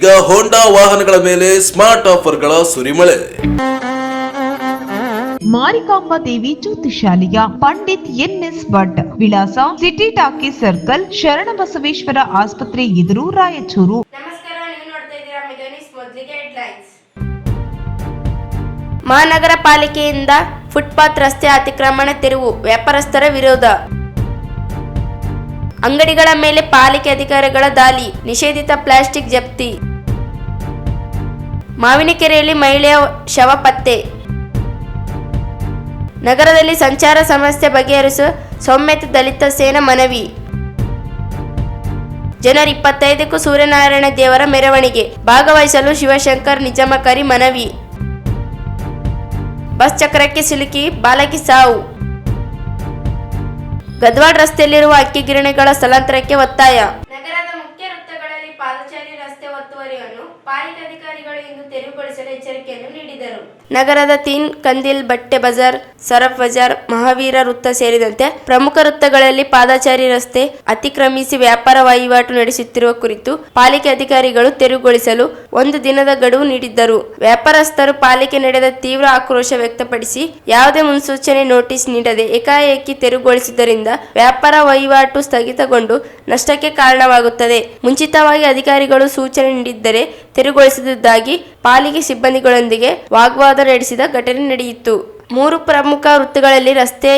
ಈಗ ಹೋಂಡಾ ವಾಹನಗಳ ಮೇಲೆ ಸ್ಮಾರ್ಟ್ ಆಫರ್ಗಳ ಸುರಿಮಳೆ. ಮಾರಿಕಾಂಬಾ ದೇವಿ ಜ್ಯೋತಿಷಾಲಯ, ಪಂಡಿತ್ NS ಭಟ್, ವಿಳಾಸ ಸಿಟಿ ಟಾಕೀಸ್ ಸರ್ಕಲ್, ಶರಣಬಸವೇಶ್ವರ ಆಸ್ಪತ್ರೆ ಎದುರು, ರಾಯಚೂರು. ನಮಸ್ಕಾರ, ನೀವು ನೋಡ್ತಾ ಇದ್ದೀರಾ ಮೆಗಾನಿಸ್. ಮೊದಲಿಗೆ ಹೆಡ್ಲೈನ್ಸ್. ಮಹಾನಗರ ಪಾಲಿಕೆಯಿಂದ ಫುಟ್ಪಾತ್ ರಸ್ತೆ ಅತಿಕ್ರಮಣ ತೆರವು, ವ್ಯಾಪಾರಸ್ಥರ ವಿರೋಧ. ಅಂಗಡಿಗಳ ಮೇಲೆ ಪಾಲಿಕೆ ಅಧಿಕಾರಿಗಳ ದಾಳಿ, ನಿಷೇಧಿತ ಪ್ಲಾಸ್ಟಿಕ್ ಜಪ್ತಿ. ಮಾವಿನಕೆರೆಯಲ್ಲಿ ಮಹಿಳೆಯ ಶವ ಪತ್ತೆ. ನಗರದಲ್ಲಿ ಸಂಚಾರ ಸಮಸ್ಯೆ ಬಗೆಹರಿಸುವ ಸೌಮ್ಯತೆ ದಲಿತ ಸೇನಾ ಮನವಿ. ಜನವರಿ 25ಕ್ಕೂ ಸೂರ್ಯನಾರಾಯಣ ದೇವರ ಮೆರವಣಿಗೆ ಭಾಗವಹಿಸಲು ಶಿವಶಂಕರ್ ನಿಜಾಮಕರಿ ಮನವಿ. ಬಸ್ ಚಕ್ರಕ್ಕೆ ಸಿಲುಕಿ ಬಾಲಕಿ ಸಾವು. ಗದ್ವಾಡ ರಸ್ತೆಯಲ್ಲಿರುವ ಅಕ್ಕಿ ಗಿರಣಿಗಳ ಸ್ಥಳಾಂತರಕ್ಕೆ ಒತ್ತಾಯ. ನಗರದ ಮುಖ್ಯ ವೃತ್ತಗಳಲ್ಲಿ ಪಾದಚಾರಿ ರಸ್ತೆ ಒತ್ತುವರಿಯನ್ನು ಪಾಲಿಕೆ ಅಧಿಕಾರಿಗಳು ಇಂದು ತೆರವುಗೊಳಿಸಲು ಎಚ್ಚರಿಕೆಯನ್ನು ನೀಡಿದರು. ನಗರದ ತೀನ್ ಕಂದಿಲ್, ಬಟ್ಟೆ ಬಜಾರ್, ಸರಫ್ ಬಜಾರ್, ಮಹಾವೀರ ವೃತ್ತ ಸೇರಿದಂತೆ ಪ್ರಮುಖ ವೃತ್ತಗಳಲ್ಲಿ ಪಾದಚಾರಿ ರಸ್ತೆ ಅತಿಕ್ರಮಿಸಿ ವ್ಯಾಪಾರ ವಹಿವಾಟು ನಡೆಸುತ್ತಿರುವ ಕುರಿತು ಪಾಲಿಕೆ ಅಧಿಕಾರಿಗಳು ತೆರವುಗೊಳಿಸಲು ಒಂದು ದಿನದ ಗಡುವು ನೀಡಿದ್ದರು. ವ್ಯಾಪಾರಸ್ಥರು ಪಾಲಿಕೆ ನಡೆದ ತೀವ್ರ ಆಕ್ರೋಶ ವ್ಯಕ್ತಪಡಿಸಿ ಯಾವುದೇ ಮುನ್ಸೂಚನೆ ನೋಟಿಸ್ ನೀಡದೆ ಏಕಾಏಕಿ ತೆರವುಗೊಳಿಸಿದ್ದರಿಂದ ವ್ಯಾಪಾರ ವಹಿವಾಟು ಸ್ಥಗಿತಗೊಂಡು ನಷ್ಟಕ್ಕೆ ಕಾರಣವಾಗುತ್ತದೆ. ಮುಂಚಿತವಾಗಿ ಅಧಿಕಾರಿಗಳು ಸೂಚನೆ ನೀಡಿದ್ದರೆ ತೆರವುಗೊಳಿಸುವುದಾಗಿ ಪಾಲಿಕೆ ಸಿಬ್ಬಂದಿಗಳೊಂದಿಗೆ ವಾಗ್ವಾದ ನಡೆಸಿದ ಘಟನೆ ನಡೆಯಿತು. 3 ಪ್ರಮುಖ ವೃತ್ತಗಳಲ್ಲಿ ರಸ್ತೆಯ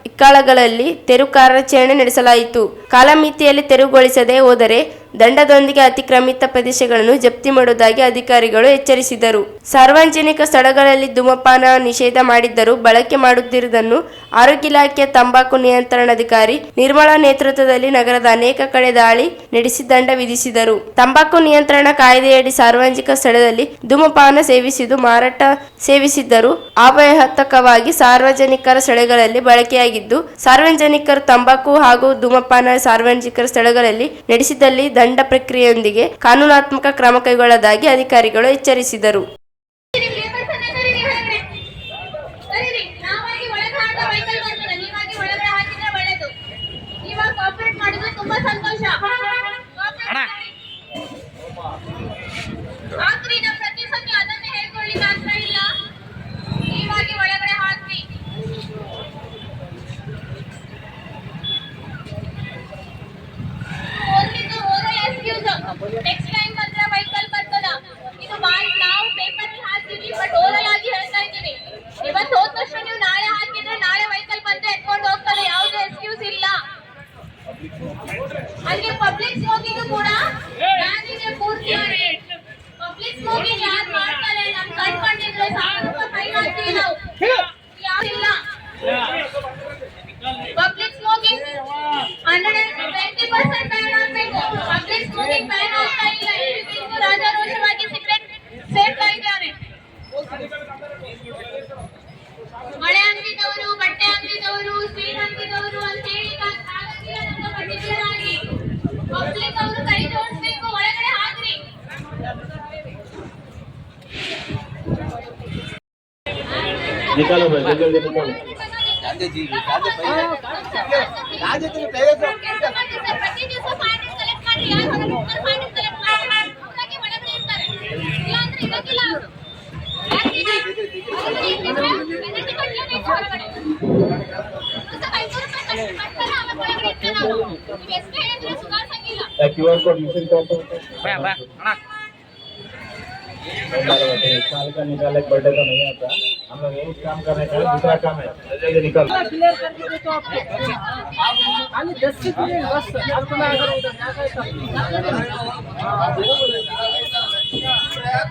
ಇಕ್ಕಾಳಗಳಲ್ಲಿ ತೆರವು ಕಾರ್ಯಾಚರಣೆ ನಡೆಸಲಾಯಿತು. ಕಾಲಮಿತಿಯಲ್ಲಿ ತೆರವುಗೊಳಿಸದೆ ಹೋದರೆ ದಂಡದೊಂದಿಗೆ ಅತಿಕ್ರಮಿತ ಪ್ರದೇಶಗಳನ್ನು ಜಪ್ತಿ ಮಾಡುವುದಾಗಿ ಅಧಿಕಾರಿಗಳು ಎಚ್ಚರಿಸಿದರು. ಸಾರ್ವಜನಿಕ ಸ್ಥಳಗಳಲ್ಲಿ ಧೂಮಪಾನ ನಿಷೇಧ ಮಾಡಿದ್ದರೂ ಬಳಕೆ ಮಾಡುತ್ತಿರುವುದನ್ನು ಆರೋಗ್ಯ ಇಲಾಖೆಯ ತಂಬಾಕು ನಿಯಂತ್ರಣಾಧಿಕಾರಿ ನಿರ್ಮಲಾ ನೇತೃತ್ವದಲ್ಲಿ ನಗರದ ಅನೇಕ ಕಡೆ ದಾಳಿ ನಡೆಸಿ ದಂಡ ವಿಧಿಸಿದರು. ತಂಬಾಕು ನಿಯಂತ್ರಣ ಕಾಯ್ದೆಯಡಿ ಸಾರ್ವಜನಿಕ ಸ್ಥಳದಲ್ಲಿ ಧೂಮಪಾನ ಸೇವಿಸಿದ್ದು ಮಾರಾಟ ಸೇವಿಸಿದ್ದರೂ ಅವ್ಯಾಹತಕವಾಗಿ ಸಾರ್ವಜನಿಕರ ಸ್ಥಳಗಳಲ್ಲಿ ಬಳಕೆಯಾಗಿದ್ದು, ಸಾರ್ವಜನಿಕರು ತಂಬಾಕು ಹಾಗೂ ಧೂಮಪಾನ ಸಾರ್ವಜನಿಕರ ಸ್ಥಳಗಳಲ್ಲಿ ನಡೆಸಿದಲ್ಲಿ ದಂಡ ಪ್ರಕ್ರಿಯೆಯೊಂದಿಗೆ ಕಾನೂನಾತ್ಮಕ ಕ್ರಮ ಕೈಗೊಳ್ಳದಾಗಿ ಅಧಿಕಾರಿಗಳು ಎಚ್ಚರಿಸಿದರು. ನೆಕ್ಸ್ಟ್ ಟೈಮ್ ಬಂದ್ರೆ ವೆಹಿಕಲ್ ಬರ್ತದ. ಇದು ನಾವು ಪೇಪರ್ ಹಾಕ್ತೀವಿ, ಬಟ್ ಓರಲ್ ಆಗಿ ಹೇಳ್ತಾ ಇದ್ದೀನಿ. ಇವತ್ತು ಹೋದ ತಕ್ಷಣ ನೀವು ನಾಳೆ ಹಾಕಿದ್ರೆ ನಾಳೆ ವೆಹಿಕಲ್ ಬಂದ್ರೆ ಎತ್ಕೊಂಡು ಹೋಗ್ತಾರೆ. ಯಾವುದೇ ಎಕ್ಸ್ಕ್ಯೂಸ್ ಇಲ್ಲ. ಹಾಗೆ ಪಬ್ಲಿಕ್ ಸ್ಮೋಕಿಂಗ್ ಕೂಡ ನಾನಿಗೆ ಪೂರ್ತಿಯಾಗಿ ಪಬ್ಲಿಕ್ ಸ್ಮೋಕಿಂಗ್ ಯಾರು ಮಾಡ್ತಾರೆ ನಮ್ ಕಂಡ್ಕೊಂಡಿದ್ರೆ ₹1000 ಫೈನ್ ಹಾಕ್ತೀವಿ ನಾವು. ಯಾವಿಲ್ಲ ಪಬ್ಲಿಕ್ ಸ್ಮೋಕಿಂಗ್ 120% ಬ್ಯಾನ್ ಆಗಬೇಕು. ಪಬ್ಲಿಕ್ ಸ್ಮೋಕಿಂಗ್ ಬ್ಯಾನ್ ಆಗ್ತಾ ಇಲ್ಲ. ಇದು ರಾಜಾರೋಷವಾಗಿ ಸಿಗರೇಟ್ ಸೇರ್ತಾ ಇದ್ದಾರೆ. ಮಳೆ ಅಂಗಡಿದವರು, ಬಟ್ಟೆ ಅಂಗಡಿದವರು, ಸ್ವೀಟ್ ಅಂಗಡಿದವರು ಅಂತ ಹೇಳಿ ಪರ್ಟಿಕ್ಯುಲರ್ ಆಗಿ ಪಬ್ಲಿಕ್ ಅವರು ಕೈ ಜೋಡಿಸ್ಬೇಕು. ಒಳಗಡೆ ಹಾಕ್ರಿ. निकालो भाई, जल्दी निकालो. प्रति दिवस ಫೈನ್ ಕಲೆಕ್ಟ್ ಮಾಡಿ. ಯಾರು ಹೊರಗೆ ಫೈನ್ ಕಲೆಕ್ಟ್ ಮಾಡಿ ಊರಾಗೆ ಒಳಗಡೆ ಇರ್ತಾರೆ. ಇಲ್ಲ ಅಂದ್ರೆ ಇರಕ್ಕಿಲ್ಲ ಅವರು. ಪೆನಲ್ಟಿ ಕಟ್ಟಲೇಬೇಕು ಹೊರಗಡೆ. ₹500 ಆವಾಗ ಒಳಗಡೆ ಇರ್ತಾರೆ ನಾವು. ನೀವು ಎಷ್ಟೇ ಹೇಳಿದ್ರೆ ಸುಧಾರಿಸಂಗಿಲ್ಲ. QR कोड मिशन तो बा अಣ್ಣ साल का निकाले बर्थडे तो नहीं आता. हम लोग एक काम करने का दूसरा काम है. जल्दी निकाल. क्लियर कर दीजिए तो आपको खाली 10 से बस आपको मैं अगर उधर क्या कहता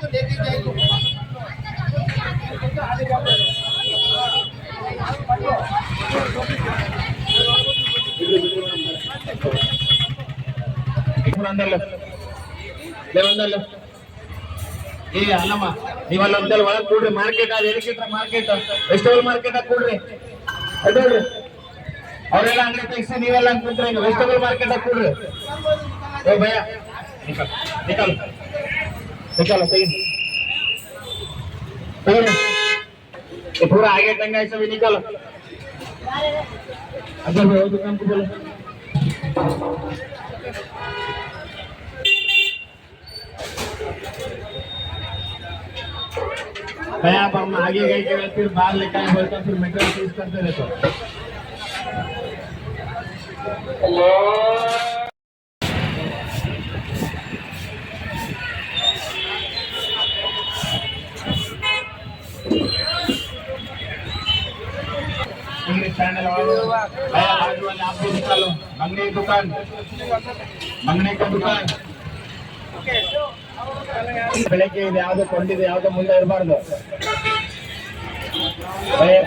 तो लेके जाएंगे. लेवल ಏ ಅಲ್ಲಮ್ಮ, ನೀವಲ್ಲ ಒಂದೆಲ್ಲ ಒಳಗೆ ಕೂಡ್ರಿ. ಮಾರ್ಕೆಟ್ ಅದು ಎಲಿಕೇಟರ್ ಮಾರ್ಕೆಟ್, ವೆಜಿಟೇಬಲ್ ಮಾರ್ಕೆಟ್ ಕೂಡ್ರಿ. ಅಡ್ಡೋಡ್ರಿ ಅವರೆಲ್ಲ ಅಂಗಡಿ ತೆಗಿಸಿ, ನೀವೆಲ್ಲ ಕೂತ್ರೆ ವೆಜಿಟೇಬಲ್ ಮಾರ್ಕೆಟ್ ಕೂಡ್ರಿ. ಓ ಭಯ ನಿಕಲ್ ನಿಕಲ್ निकालो सही ये पूरा आगे टंगा है, सभी निकालो. अगर हो तो काम को बोलो. कहीं आप हम आगे गए के फिर बाहर लेकर आए बोलते फिर मेटेरियल सीज करते रहते इंग्लिश चैनल बाजू वाले आप भी निकालो मंगनी दुकान मंगनी का दुकान ಬೆಳಗ್ಗೆ ಇದು ಯಾವ್ದು ಕೊಂಡಿದೆ ಯಾವ್ದು ಮುಂದೆ ಇರಬಾರ್ದು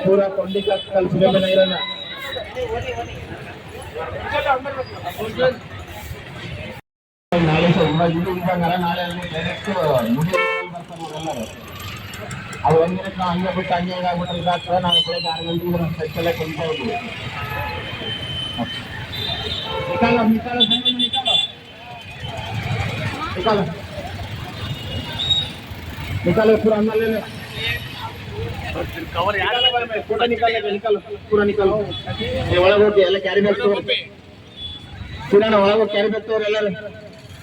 ಪೂರ ಕೊಂಡಿ ಕಲ್ಸಿದ ಇರೋಣ ನಾಳೆ ನಾಳೆ ಡೈರೆಕ್ಟ್ ಬರ್ತಾರೆ ಅದು ಒಂದ್ ದಿನಕ್ಕೆ ನಾವು ಹಂಗೆ ಬಿಟ್ಟು ಹಂಗೆ ಆಗ್ಬಿಟ್ರೆ ಇದಾಗ್ತದೆ ನಾವು ಬೆಳಗ್ಗೆ 6 ಗಂಟೆಗೆ ನಮ್ಮ ಸ್ಪೆಷಲ್ ಕೊಂಡ್ತಾ ಹೋಗ್ತೀವಿ ನಿಕಾಲ ನಿಕಾಲ ನಿಕಾಲ निकालो निकालो पूरा अंदर ले ले कवर यार फोटो निकालो निकालो पूरा निकालो ये वाला वो ಎಲ್ಲ ಕ್ಯಾರಿ ಬ್ಯಾಗ್ ತಗೊಂಡು ಪುರಾಣ ಒಳಗೆ ಕ್ಯಾರಿ ಬ್ಯಾಗ್ ತಗೊಂಡು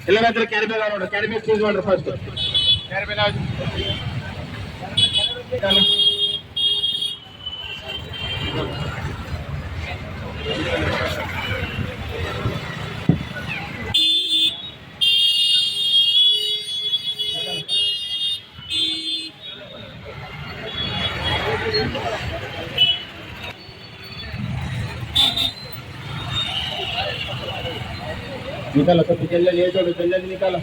ಎಲ್ಲರ ಹತ್ರ ಕ್ಯಾರಿ ಬ್ಯಾಗ್ ನೋಡು ಕ್ಯಾರಿ ಬ್ಯಾಗ್ ಚೂಸ್ ಮಾಡ್ರಿ ಫಸ್ಟ್ ಕ್ಯಾರಿ ಬ್ಯಾಗ್ ನಿಕಾलो निकालो सब जल्दी ले जाओ जल्दी निकालो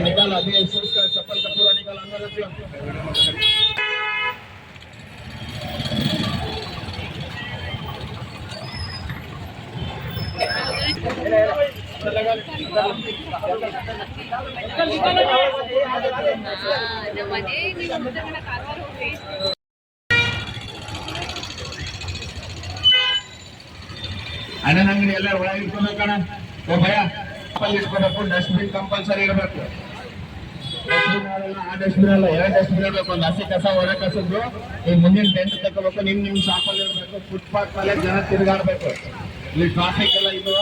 निकालो अभी शूज का चप्पल का पूरा निकालो अंदर रखियो ಅಣ್ಣನ ಅಂಗಡಿ ಎಲ್ಲ ಒಳಗೆ ಇಟ್ಕೋಬೇಕು ಕಣ ಓ ಭಯ ಇಟ್ಕೋಬೇಕು ಡಸ್ಟ್ಬಿನ್ ಕಂಪಲ್ಸರಿ ಇರಬೇಕು ಆ ಡಸ್ಟ್ಬಿನ್ ಅಲ್ಲ 2 ಡಸ್ಟ್ಬಿನ್ ಇರಬೇಕು ಒಂದು ಹಸಿ ಕಸ ಒಣ ಕಸದ್ದು ಈ ಮುಂದಿನ ಟೆಂಟ್ ತಗೋಬೇಕು ನಿಮ್ ಶಾಪಲ್ಲಿ ಇರಬೇಕು ಫುಟ್ಪಾತ್ ಮೇಲೆ ಜನ ತಿರುಗಾಡ್ಬೇಕು ಇಲ್ಲಿ ಟ್ರಾಫಿಕ್ ಎಲ್ಲ ಇದು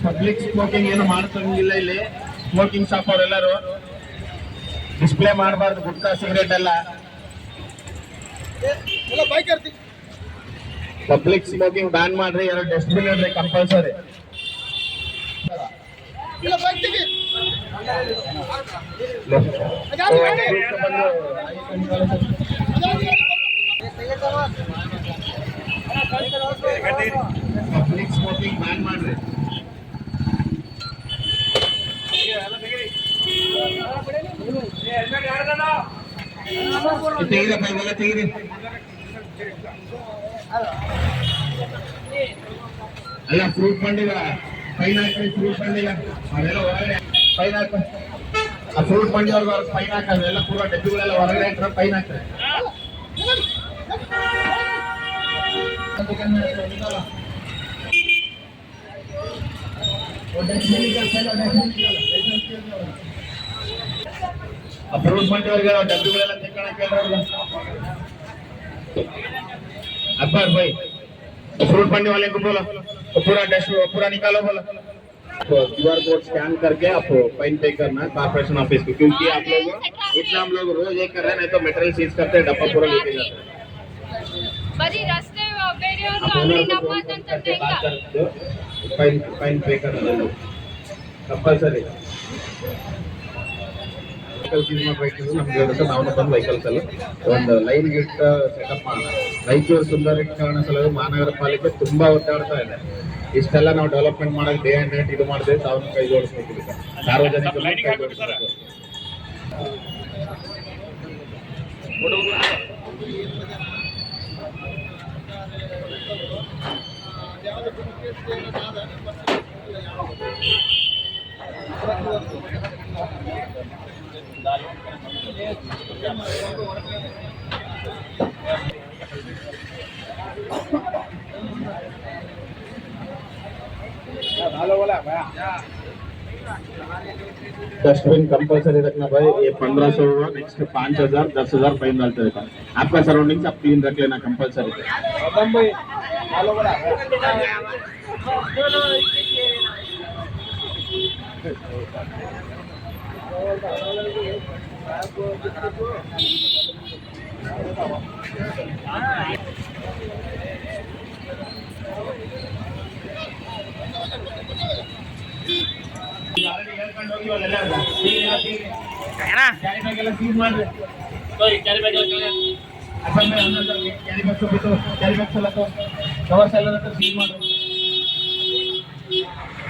ಪಬ್ಲಿಕ್ ಸ್ಮೋಕಿಂಗ್ ಏನು ಮಾಡ್ತಂಗಿಲ್ಲ ಇಲ್ಲಿ ಸ್ಮೋಕಿಂಗ್ ಶಾಪ್ ಅವರೆಲ್ಲರೂ ಡಿಸ್ಪ್ಲೇ ಮಾಡಬಾರ್ದು ಗುಟ್ಕಾ ಸಿಗರೇಟ್ ಎಲ್ಲ ಪಬ್ಲಿಕ್ ಸ್ಮೋಕಿಂಗ್ ಬ್ಯಾನ್ ಮಾಡ್ರಿ 2 ಡಸ್ಟ್ಬಿನ್ ಇರ್ರಿ ಕಂಪಲ್ಸರಿ ಪಬ್ಲಿಕ್ ಸ್ಮೋಕಿಂಗ್ ಬ್ಯಾನ್ ಮಾಡ್ರಿ ತೆಗಿರಿ ಪೈವೆಲ್ಲ ತೆಗಿರಿ ಅಲ್ಲ ಫ್ರೂಟ್ ಬಂಡಿಗ ಫೈನ್ ಹಾಕಿ ಫ್ರೂಟ್ ಬಂಡಿಗ ಅವೆಲ್ಲ ಹೊರಗಡೆ ಫೈನ್ ಹಾಕ ಆ ಫ್ರೂಟ್ ಬಂಡಿ ಅವ್ರಿಗೆ ಫೈನ್ ಹಾಕೋದು ಎಲ್ಲ ಪೂರ ಡಬ್ಬಿಗಳೆಲ್ಲ ಹೊರಗಡೆ ಇಟ್ಟರೆ ಫೈನ್ ಹಾಕ್ತಾರೆ फ्रूट मंडी डब्बीगಳೆಲ್ಲ ತೆಕ್ಕೊಳ್ಳಕ್ಕೆ अकबर भाई फ्रूट मंडी वाले को बोलो पूरा डस्ट पूरा निकालो बोलो QR कोड स्कैन करके आप फाइन पे करना कॉर्पोरेशन ऑफिस को क्योंकि आप लोग इतना हम लोग रोज ये कर रहे हैं नहीं तो मटेरियल सीज करते हैं डब्बा पूरा लेके जाते हैं बड़ी रास्ते ಬೇರೆಯವರು ಅಂಗಡಿ ನಮ್ಮ ಅಂತಂದ್ರೆ ಹೆಂಗ फाइन पे करना कंपल्सरी ವೆಹಿಕಲ್ಸ್ ಯೂಸ್ ಮಾಡಬೇಕು ನಮ್ಗೆ ನಾವು ಬಂದು ವೆಹಿಕಲ್ಸ್ ಅಲ್ಲಿ ಒಂದು ಲೈನ್ ಗಿಟ್ಟ ಸೆಟಪ್ ಮಾಡೋಣ ರಾಯಚೂರು ಸುಂದರೀಕರಣ ಸಲುವಾಗಿ ಮಹಾನಗರ ಪಾಲಿಕೆ ತುಂಬಾ ಒತ್ತಾಡ್ತಾ ಇದೆ ಇಷ್ಟೆಲ್ಲ ನಾವು ಡೆವಲಪ್ಮೆಂಟ್ ಮಾಡೋಕೆ ಡೇ ಅಂಡ್ ನೈಟ್ ಇದು ಮಾಡಿದ್ರೆ ತಾವು ಕೈ ಜೋಡಿಸ್ಬೇಕು ಸಾರ್ವಜನಿಕರು ಕೈ ಜೋಡಿಸ್ಬೇಕು डस्टबिन कंपल्सरी रखना भाई। ये 1500 हुआ, नेक्स्ट 5000, 10,000 फाइन डालते रहता हूँ। आपका सराउंडिंग्स आप क्लीन रख लेना कंपल्सरी।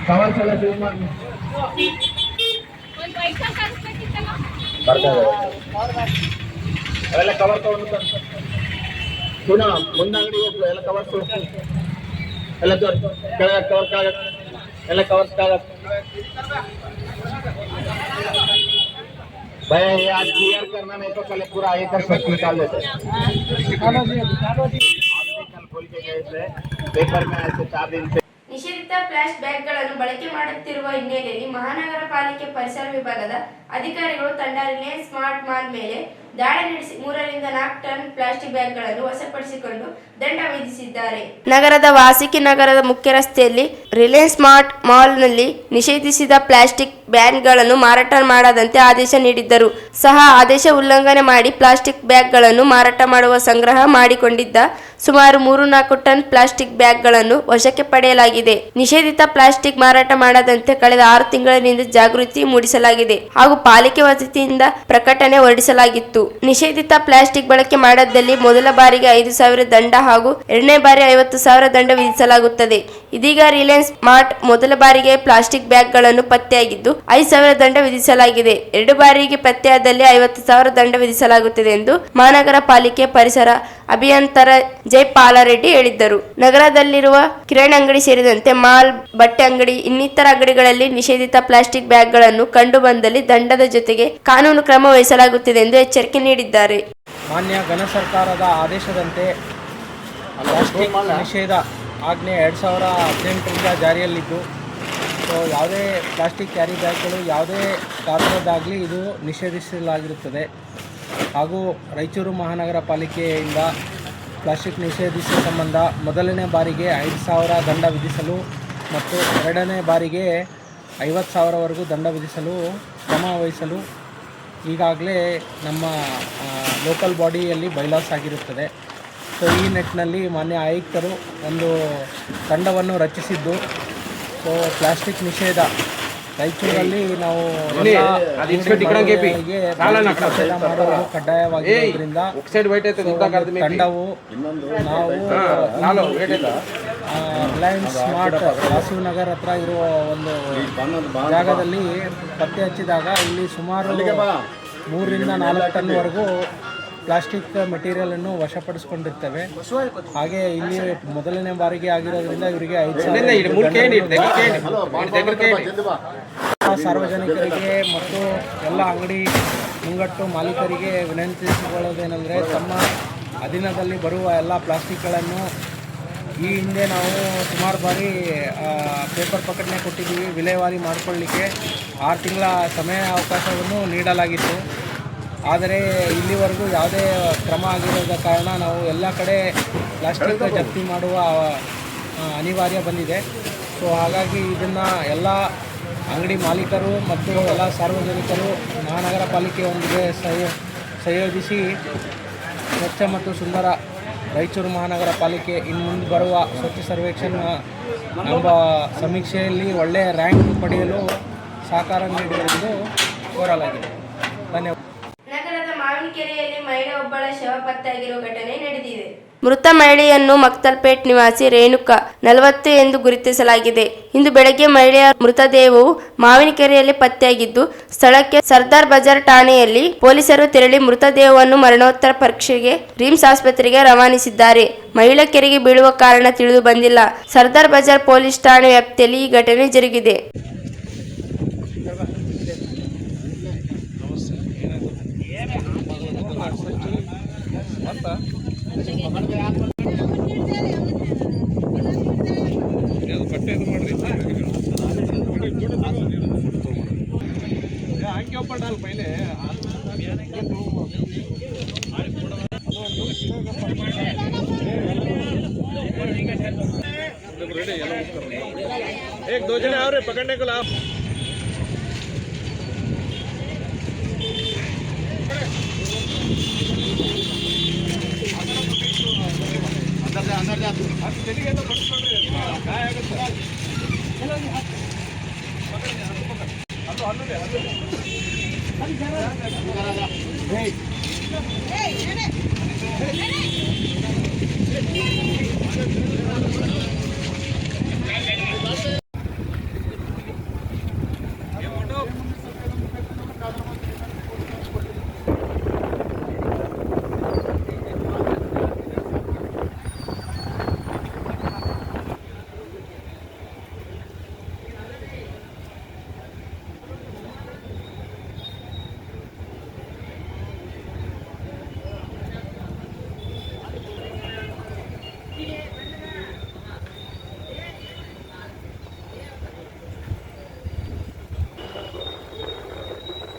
ಕವರ್ಸ್ ಎಲ್ಲ ಸೀಲ್ ಮಾಡಿ ಒಂದು ಬೈಕ್ ಕಳಿಸ್ಬೇಕಿತ್ತಲ್ಲ. ಅವೆಲ್ಲ ಕವರ್ ತಗೊಂಡು ಮುಂದೆ ಅಂಗಡಿ ಹೋಗ್ತು ಎಲ್ಲ ಕವರ್ಸ್ ಎಲ್ಲ ಕೆಳಗೆ ಕವರ್ ಕೆಳಗೆ ಎಲ್ಲ ಕವರ್ಸ್ ಕೆಳಗೆ भैया ये आज क्लियर करना नहीं तो कल पूरा आगे कर सकते निकाल देते कल खोल के गए थे पेपर में ऐसे 4 दिन से ನಿಷೇಧಿತ ಪ್ಲಾಸ್ಟಿಕ್ ಬ್ಯಾಗ್ಗಳನ್ನು ಬಳಕೆ ಮಾಡುತ್ತಿರುವ ಹಿನ್ನೆಲೆಯಲ್ಲಿ ಮಹಾನಗರ ಪಾಲಿಕೆ ಪರಿಸರ ವಿಭಾಗದ ಅಧಿಕಾರಿಗಳು ತಂಡ ರಿಲಯನ್ಸ್ ಸ್ಮಾರ್ಟ್ ಮಾಲ್ ಮೇಲೆ ದಾಳಿ ನಡೆಸಿ 3 ರಿಂದ 4 ಟನ್ ಪ್ಲಾಸ್ಟಿಕ್ ಬ್ಯಾಗ್ಗಳನ್ನು ವಶಪಡಿಸಿಕೊಂಡು ದಂಡ ವಿಧಿಸಿದ್ದಾರೆ. ನಗರದ ವಾಸಿಕಿ ನಗರದ ಮುಖ್ಯ ರಸ್ತೆಯಲ್ಲಿ ರಿಲಯನ್ಸ್ ಸ್ಮಾರ್ಟ್ ಮಾಲ್ನಲ್ಲಿ ನಿಷೇಧಿಸಿದ ಪ್ಲಾಸ್ಟಿಕ್ ಬ್ಯಾಗ್ಗಳನ್ನು ಮಾರಾಟ ಮಾಡದಂತೆ ಆದೇಶ ನೀಡಿದ್ದರು ಸಹ ಆದೇಶ ಉಲ್ಲಂಘನೆ ಮಾಡಿ ಪ್ಲಾಸ್ಟಿಕ್ ಬ್ಯಾಗ್ಗಳನ್ನು ಮಾರಾಟ ಮಾಡುವ ಸಂಗ್ರಹ ಮಾಡಿಕೊಂಡಿದ್ದ ಸುಮಾರು 3-4 ಟನ್ ಪ್ಲಾಸ್ಟಿಕ್ ಬ್ಯಾಗ್ಗಳನ್ನು ವಶಕ್ಕೆ ಪಡೆಯಲಾಗಿದೆ. ನಿಷೇಧಿತ ಪ್ಲಾಸ್ಟಿಕ್ ಮಾರಾಟ ಮಾಡದಂತೆ ಕಳೆದ 6 ತಿಂಗಳಿನಿಂದ ಜಾಗೃತಿ ಮೂಡಿಸಲಾಗಿದೆ ಹಾಗೂ ಪಾಲಿಕೆ ವತಿಯಿಂದ ಪ್ರಕಟಣೆ ಹೊರಡಿಸಲಾಗಿತ್ತು. ನಿಷೇಧಿತ ಪ್ಲಾಸ್ಟಿಕ್ ಬಳಕೆ ಮಾಡದಲ್ಲಿ ಮೊದಲ ಬಾರಿಗೆ 5,000 ದಂಡ ಹಾಗೂ ಎರಡನೇ ಬಾರಿ 50,000 ದಂಡ ವಿಧಿಸಲಾಗುತ್ತದೆ. ಇದೀಗ ರಿಲಯನ್ಸ್ ಸ್ಮಾರ್ಟ್ ಮೊದಲ ಬಾರಿಗೆ ಪ್ಲಾಸ್ಟಿಕ್ ಬ್ಯಾಗ್ಗಳನ್ನು ಪತ್ತೆಯಾಗಿದ್ದು 5,000 ದಂಡ ವಿಧಿಸಲಾಗಿದೆ. 2 ಬಾರಿಗೆ ಪತ್ತೆಯಾದಲ್ಲಿ 50,000 ದಂಡ ವಿಧಿಸಲಾಗುತ್ತದೆ ಎಂದು ಮಹಾನಗರ ಪಾಲಿಕೆ ಪರಿಸರ ಅಭಿಯಂತರ ಜಯಪಾಲರೆಡ್ಡಿ ಹೇಳಿದ್ದರು. ನಗರದಲ್ಲಿರುವ ಕಿರಾಣಿ ಅಂಗಡಿ ಸೇರಿದಂತೆ ಮಾಲ್, ಬಟ್ಟೆ ಅಂಗಡಿ ಇನ್ನಿತರ ಅಂಗಡಿಗಳಲ್ಲಿ ನಿಷೇಧಿತ ಪ್ಲಾಸ್ಟಿಕ್ ಬ್ಯಾಗ್ಗಳನ್ನು ಕಂಡು ಬಂದಲ್ಲಿ ದಂಡದ ಜೊತೆಗೆ ಕಾನೂನು ಕ್ರಮ ವಹಿಸಲಾಗುತ್ತದೆ ಎಂದು ಎಚ್ಚರಿಕೆ ನೀಡಿದ್ದಾರೆ. ಮಾನ್ಯ ಘನ ಸರ್ಕಾರದ ಆದೇಶದಂತೆ ಪ್ಲಾಸ್ಟಿಕ್ ನಿಷೇಧ ಆಜ್ಞೆ 2018ರಿಂದ ಜಾರಿಯಲ್ಲಿದ್ದು, ಸೊ ಯಾವುದೇ ಪ್ಲಾಸ್ಟಿಕ್ ಕ್ಯಾರಿ ಬ್ಯಾಗ್ಗಳು ಯಾವುದೇ ಗಾತ್ರದ್ದಾಗಲಿ ಇದು ನಿಷೇಧಿಸಲಾಗಿರುತ್ತದೆ. ಹಾಗೂ ರಾಯಚೂರು ಮಹಾನಗರ ಪಾಲಿಕೆಯಿಂದ ಪ್ಲಾಸ್ಟಿಕ್ ನಿಷೇಧಿಸುವ ಸಂಬಂಧ ಮೊದಲನೇ ಬಾರಿಗೆ 5,000 ದಂಡ ವಿಧಿಸಲು ಮತ್ತು ಎರಡನೇ ಬಾರಿಗೆ 50,000ವರೆಗೂ ದಂಡ ವಿಧಿಸಲು ಕ್ರಮ ವಹಿಸಲು ಈಗಾಗಲೇ ನಮ್ಮ ಲೋಕಲ್ ಬಾಡಿಯಲ್ಲಿ ಬೈಲಾಸ್ ಆಗಿರುತ್ತದೆ. ಸೊ ಈ ನಿಟ್ಟಿನಲ್ಲಿ ಮಾನ್ಯ ಆಯುಕ್ತರು ಒಂದು ತಂಡವನ್ನು ರಚಿಸಿದ್ದು, ಸೊ ಪ್ಲಾಸ್ಟಿಕ್ ನಿಷೇಧ ರಾಯಚೂರಲ್ಲಿ ನಾವು ಮಾಡುವುದು ಕಡ್ಡಾಯವಾಗಿರೋದ್ರಿಂದ ತಂಡವು ನಾವು ರಿಲಯನ್ಸ್ ಸ್ಮಾರ್ಟ್ ವಾಸವಿ ನಗರ್ ಹತ್ರ ಇರುವ ಒಂದು ಜಾಗದಲ್ಲಿ ಪತ್ತೆ ಹಚ್ಚಿದಾಗ ಇಲ್ಲಿ ಸುಮಾರು 3ರಿಂದ 4 ಟನ್ವರೆಗೂ ಪ್ಲಾಸ್ಟಿಕ್ ಮೆಟೀರಿಯಲನ್ನು ವಶಪಡಿಸಿಕೊಂಡಿರ್ತೇವೆ. ಹಾಗೆ ಇಲ್ಲಿ ಮೊದಲನೇ ಬಾರಿಗೆ ಆಗಿರೋದ್ರಿಂದ ಇವರಿಗೆ 5,000 ಸಾರ್ವಜನಿಕರಿಗೆ ಮತ್ತು ಎಲ್ಲ ಅಂಗಡಿ ಮುಂಗಟ್ಟು ಮಾಲೀಕರಿಗೆ ವಿನಂತಿಸಿಕೊಳ್ಳೋದೇನೆಂದರೆ, ತಮ್ಮ ಅಧೀನದಲ್ಲಿ ಬರುವ ಎಲ್ಲ ಪ್ಲಾಸ್ಟಿಕ್ಗಳನ್ನು ಈ ಹಿಂದೆ ನಾವು ಸುಮಾರು ಬಾರಿ ಪೇಪರ್ ಪ್ರಕಟಣೆ ಕೊಟ್ಟಿದ್ದೀವಿ. ವಿಲೇವಾರಿ ಮಾಡಿಕೊಳ್ಳಲಿಕ್ಕೆ 6 ತಿಂಗಳ ಸಮಯ ಅವಕಾಶವನ್ನು ನೀಡಲಾಗಿತ್ತು. ಆದರೆ ಇಲ್ಲಿವರೆಗೂ ಯಾವುದೇ ಕ್ರಮ ಆಗಿರೋದ ಕಾರಣ ನಾವು ಎಲ್ಲ ಕಡೆ ಪ್ಲಾಸ್ಟಿಕ್ ಜಪ್ತಿ ಮಾಡುವ ಅನಿವಾರ್ಯ ಬಂದಿದೆ. ಸೊ ಹಾಗಾಗಿ ಇದನ್ನು ಎಲ್ಲ ಅಂಗಡಿ ಮಾಲೀಕರು ಮತ್ತು ಎಲ್ಲ ಸಾರ್ವಜನಿಕರು ಮಹಾನಗರ ಪಾಲಿಕೆಯೊಂದಿಗೆ ಸಂಯೋಜಿಸಿ ಸ್ವಚ್ಛ ಮತ್ತು ಸುಂದರ ರಾಯಚೂರು ಮಹಾನಗರ ಪಾಲಿಕೆ ಇನ್ನು ಮುಂದೆ ಬರುವ ಸ್ವಚ್ಛ ಸರ್ವೇಕ್ಷಣ್ ಎಂಬ ಸಮೀಕ್ಷೆಯಲ್ಲಿ ಒಳ್ಳೆಯ ರ್ಯಾಂಕ್ ಪಡೆಯಲು ಸಹಕಾರ ನೀಡುವುದೆಂದು ಕೋರಲಾಗಿದೆ. ಧನ್ಯವಾದ. ನಗರದ ಮಾವಿನಕೆರೆಯಲ್ಲಿ ಮಹಿಳೆ ಒಬ್ಬಳ ಶವ ಪತ್ತೆಯಾಗಿರುವ ಘಟನೆ ನಡೆದಿದೆ. ಮೃತ ಮಹಿಳೆಯನ್ನು ಮಕ್ತಲ್ಪೇಟ್ ನಿವಾಸಿ ರೇಣುಕಾ 40 ಎಂದು ಗುರುತಿಸಲಾಗಿದೆ. ಇಂದು ಬೆಳಗ್ಗೆ ಮಹಿಳೆಯ ಮೃತದೇಹವು ಮಾವಿನಕೆರೆಯಲ್ಲಿ ಪತ್ತೆಯಾಗಿದ್ದು, ಸ್ಥಳಕ್ಕೆ ಸರ್ದಾರ್ ಬಜಾರ್ ಠಾಣೆಯಲ್ಲಿ ಪೊಲೀಸರು ತೆರಳಿ ಮೃತದೇಹವನ್ನು ಮರಣೋತ್ತರ ಪರೀಕ್ಷೆಗೆ ರಿಮ್ಸ್ ಆಸ್ಪತ್ರೆಗೆ ರವಾನಿಸಿದ್ದಾರೆ. ಮಹಿಳೆ ಕೆರೆಗೆ ಬೀಳುವ ಕಾರಣ ತಿಳಿದು ಬಂದಿಲ್ಲ. ಸರ್ದಾರ್ ಬಜಾರ್ ಪೊಲೀಸ್ ಠಾಣೆ ವ್ಯಾಪ್ತಿಯಲ್ಲಿ ಈ ಘಟನೆ ಜರುಗಿದೆ.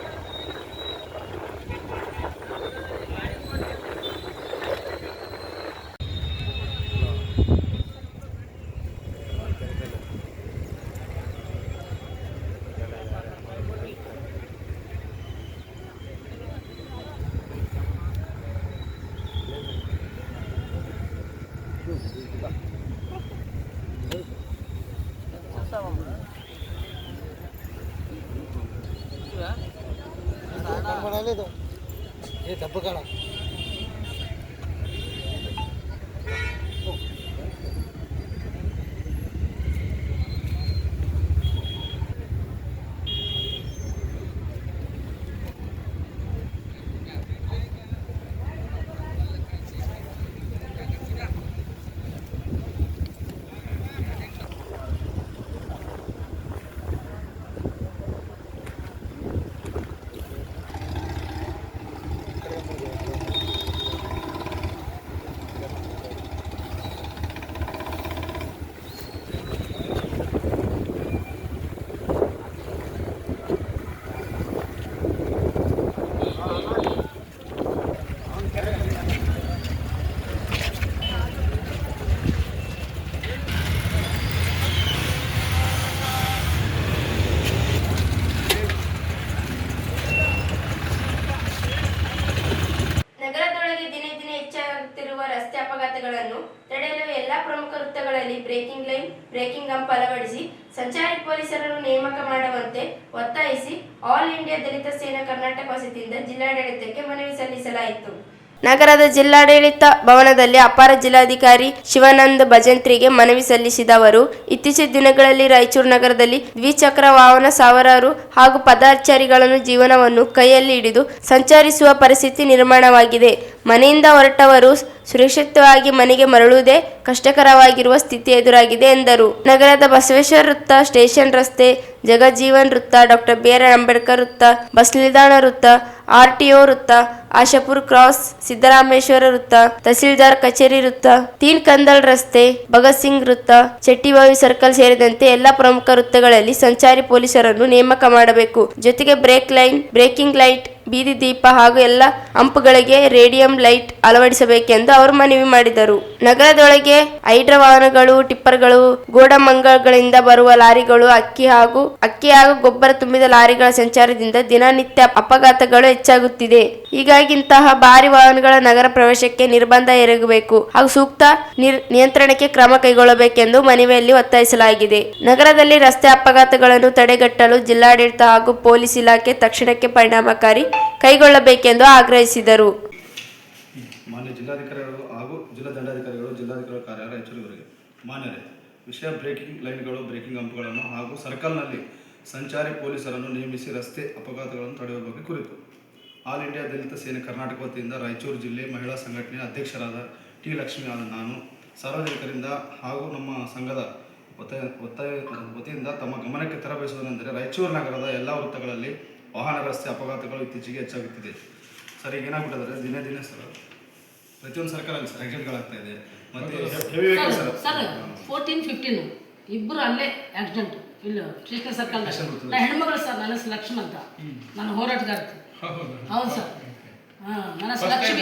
ನಗರದೊಳಗೆ ದಿನೇ ದಿನೇ ಹೆಚ್ಚಾಗುತ್ತಿರುವ ರಸ್ತೆ ಅಪಘಾತಗಳನ್ನು ತಡೆಯಲು ಎಲ್ಲಾ ಪ್ರಮುಖ ವೃತ್ತಗಳಲ್ಲಿ ಬ್ರೇಕಿಂಗ್ ಲೈನ್, ಬ್ರೇಕಿಂಗ್ ಹಂಪ್ ಅಳವಡಿಸಿ ಸಂಚಾರಿ ಪೊಲೀಸರನ್ನು ನೇಮಕ ಮಾಡುವಂತೆ ಒತ್ತಾಯಿಸಿ ಆಲ್ ಇಂಡಿಯಾ ದಲಿತ ಸೇನಾ ಕರ್ನಾಟಕ ವತಿಯಿಂದ ಜಿಲ್ಲಾಡಳಿತಕ್ಕೆ ಮನವಿ ಸಲ್ಲಿಸಲಾಯಿತು. ನಗರದ ಜಿಲ್ಲಾಡಳಿತ ಭವನದಲ್ಲಿ ಅಪರ ಜಿಲ್ಲಾಧಿಕಾರಿ ಶಿವಾನಂದ ಭಜಂತ್ರಿಗೆ ಮನವಿ ಸಲ್ಲಿಸಿದ ಅವರು, ಇತ್ತೀಚಿನ ದಿನಗಳಲ್ಲಿ ರಾಯಚೂರು ನಗರದಲ್ಲಿ ದ್ವಿಚಕ್ರ ವಾಹನ ಸವಾರರು ಹಾಗೂ ಪಾದಚಾರಿಗಳನ್ನು ಜೀವನವನ್ನು ಕೈಯಲ್ಲಿ ಹಿಡಿದು ಸಂಚರಿಸುವ ಪರಿಸ್ಥಿತಿ ನಿರ್ಮಾಣವಾಗಿದೆ. ಮನೆಯಿಂದ ಹೊರಟವರು ಸುರಕ್ಷಿತವಾಗಿ ಮನೆಗೆ ಮರಳುವುದೇ ಕಷ್ಟಕರವಾಗಿರುವ ಸ್ಥಿತಿ ಎದುರಾಗಿದೆ ಎಂದರು. ನಗರದ ಬಸವೇಶ್ವರ ವೃತ್ತ, ಸ್ಟೇಷನ್ ರಸ್ತೆ, ಜಗಜೀವನ್ ವೃತ್ತ, ಡಾಕ್ಟರ್ ಬಿ ಆರ್ ಅಂಬೇಡ್ಕರ್ ವೃತ್ತ, ಬಸ್ ನಿಲ್ದಾಣ ವೃತ್ತ, ಆರ್ಟಿಒ ವೃತ್ತ, ಆಶಾಪುರ್ ಕ್ರಾಸ್, ಸಿದ್ದರಾಮೇಶ್ವರ ವೃತ್ತ, ತಹಸೀಲ್ದಾರ್ ಕಚೇರಿ ವೃತ್ತ, ತೀನ್ ಕಂದಲ್ ರಸ್ತೆ, ಭಗತ್ ಸಿಂಗ್ ವೃತ್ತ, ಚೆಟ್ಟಿಬಾವಿ ಸರ್ಕಲ್ ಸೇರಿದಂತೆ ಎಲ್ಲಾ ಪ್ರಮುಖ ವೃತ್ತಗಳಲ್ಲಿ ಸಂಚಾರಿ ಪೊಲೀಸರನ್ನು ನೇಮಕ ಮಾಡಬೇಕು. ಜೊತೆಗೆ ಬ್ರೇಕ್ ಲೈನ್, ಬ್ರೇಕಿಂಗ್ ಲೈಟ್, ಬೀದಿ ದೀಪ ಹಾಗೂ ಎಲ್ಲ ಹಂಪ್ಗಳಿಗೆ ರೇಡಿಯಂ ಲೈಟ್ ಅಳವಡಿಸಬೇಕೆಂದು ಅವರು ಮನವಿ ಮಾಡಿದರು. ನಗರದೊಳಗೆ ಹೈಡ್ರಾ ವಾಹನಗಳು, ಟಿಪ್ಪರ್ಗಳು, ಗೋಡಮಂಗಗಳಿಂದ ಬರುವ ಲಾರಿಗಳು, ಅಕ್ಕಿ ಹಾಗೂ ಗೊಬ್ಬರ ತುಂಬಿದ ಲಾರಿಗಳ ಸಂಚಾರದಿಂದ ದಿನನಿತ್ಯ ಅಪಘಾತಗಳು ಹೆಚ್ಚಾಗುತ್ತಿದೆ. ಹೀಗಾಗಿ ಇಂತಹ ಭಾರಿ ವಾಹನಗಳ ನಗರ ಪ್ರವೇಶಕ್ಕೆ ನಿರ್ಬಂಧ ಹೇರಬೇಕು ಹಾಗೂ ಸೂಕ್ತ ನಿಯಂತ್ರಣಕ್ಕೆ ಕ್ರಮ ಕೈಗೊಳ್ಳಬೇಕೆಂದು ಮನವಿಯಲ್ಲಿ ಒತ್ತಾಯಿಸಲಾಗಿದೆ. ನಗರದಲ್ಲಿ ರಸ್ತೆ ಅಪಘಾತಗಳನ್ನು ತಡೆಗಟ್ಟಲು ಜಿಲ್ಲಾಡಳಿತ ಹಾಗೂ ಪೊಲೀಸ್ ಇಲಾಖೆ ತಕ್ಷಣಕ್ಕೆ ಪರಿಣಾಮಕಾರಿ ಕೈಗೊಳ್ಳಬೇಕೆಂದು ಆಗ್ರಹಿಸಿದರು. ಮಾನ್ಯ ಜಿಲ್ಲಾಧಿಕಾರಿಗಳು ಹಾಗೂ ಜಿಲ್ಲಾ ದಂಡಾಧಿಕಾರಿಗಳು, ಜಿಲ್ಲಾಧಿಕಾರಿ ಕಾರ್ಯಾಲಯ ರಾಯಚೂರಿಗೆ ಮಾನ್ಯರೇ, ವಿಷಯ ಬ್ರೇಕಿಂಗ್ ಲೈನ್ಗಳು, ಬ್ರೇಕಿಂಗ್ ಹಂಪ್ಗಳನ್ನು ಹಾಗೂ ಸರ್ಕಲ್ನಲ್ಲಿ ಸಂಚಾರಿ ಪೊಲೀಸರನ್ನು ನೇಮಿಸಿ ರಸ್ತೆ ಅಪಘಾತಗಳನ್ನು ತಡೆಯುವ ಬಗ್ಗೆ ಕುರಿತು ಆಲ್ ಇಂಡಿಯಾ ದಲಿತ ಸೇನೆ ಕರ್ನಾಟಕ ವತಿಯಿಂದ ರಾಯಚೂರು ಜಿಲ್ಲೆ ಮಹಿಳಾ ಸಂಘಟನೆಯ ಅಧ್ಯಕ್ಷರಾದ ಟಿ ಲಕ್ಷ್ಮಿ ಆದ ನಾನು ಸಾರ್ವಜನಿಕರಿಂದ ಹಾಗೂ ನಮ್ಮ ಸಂಘದ ವತಿಯಿಂದ ತಮ್ಮ ಗಮನಕ್ಕೆ ತರಬಯಸುವುದೆಂದರೆ, ರಾಯಚೂರು ನಗರದ ಎಲ್ಲ ವೃತ್ತಗಳಲ್ಲಿ ವಾಹನ ರಸ್ತೆ ಅಪಘಾತಗಳು ಇತ್ತೀಚೆಗೆ ಹೆಚ್ಚಾಗುತ್ತಿದೆ. ಸರ್, ಈಗ ಏನಾಗ್ಬಿಟ್ಟಿದ್ರೆ ದಿನೇ ದಿನೇ ಸರ್ ಪ್ರತಿಯೊಂದು ಸರ್ಕಲಲ್ಲಿ ಸರ್ ಆಕ್ಸಿಡೆಂಟ್ಗಳಾಗ್ತಾ ಇದೆ. ಮತ್ತು ಹೆವಿ ವೆಹಿಕಲ್ ಸರ್ 14-15 ಇಬ್ಬರು ಅಲ್ಲೇ ಆಕ್ಸಿಡೆಂಟ್ ಇಲ್ಲ ಕೃಷ್ಣ ಸರ್ಕಲ್. ಹೆಣ್ಮಗಳು ಸರ್, ನನ್ನ ಹೆಸರು ಲಕ್ಷ್ಮಿ ಅಂತ, ನಾನು ಹೋರಾಟಗಾರ್ತಿ. ಹೌದು ಸರ್. ನನ್ನ ಹೆಸರು ಲಕ್ಷ್ಮಿ.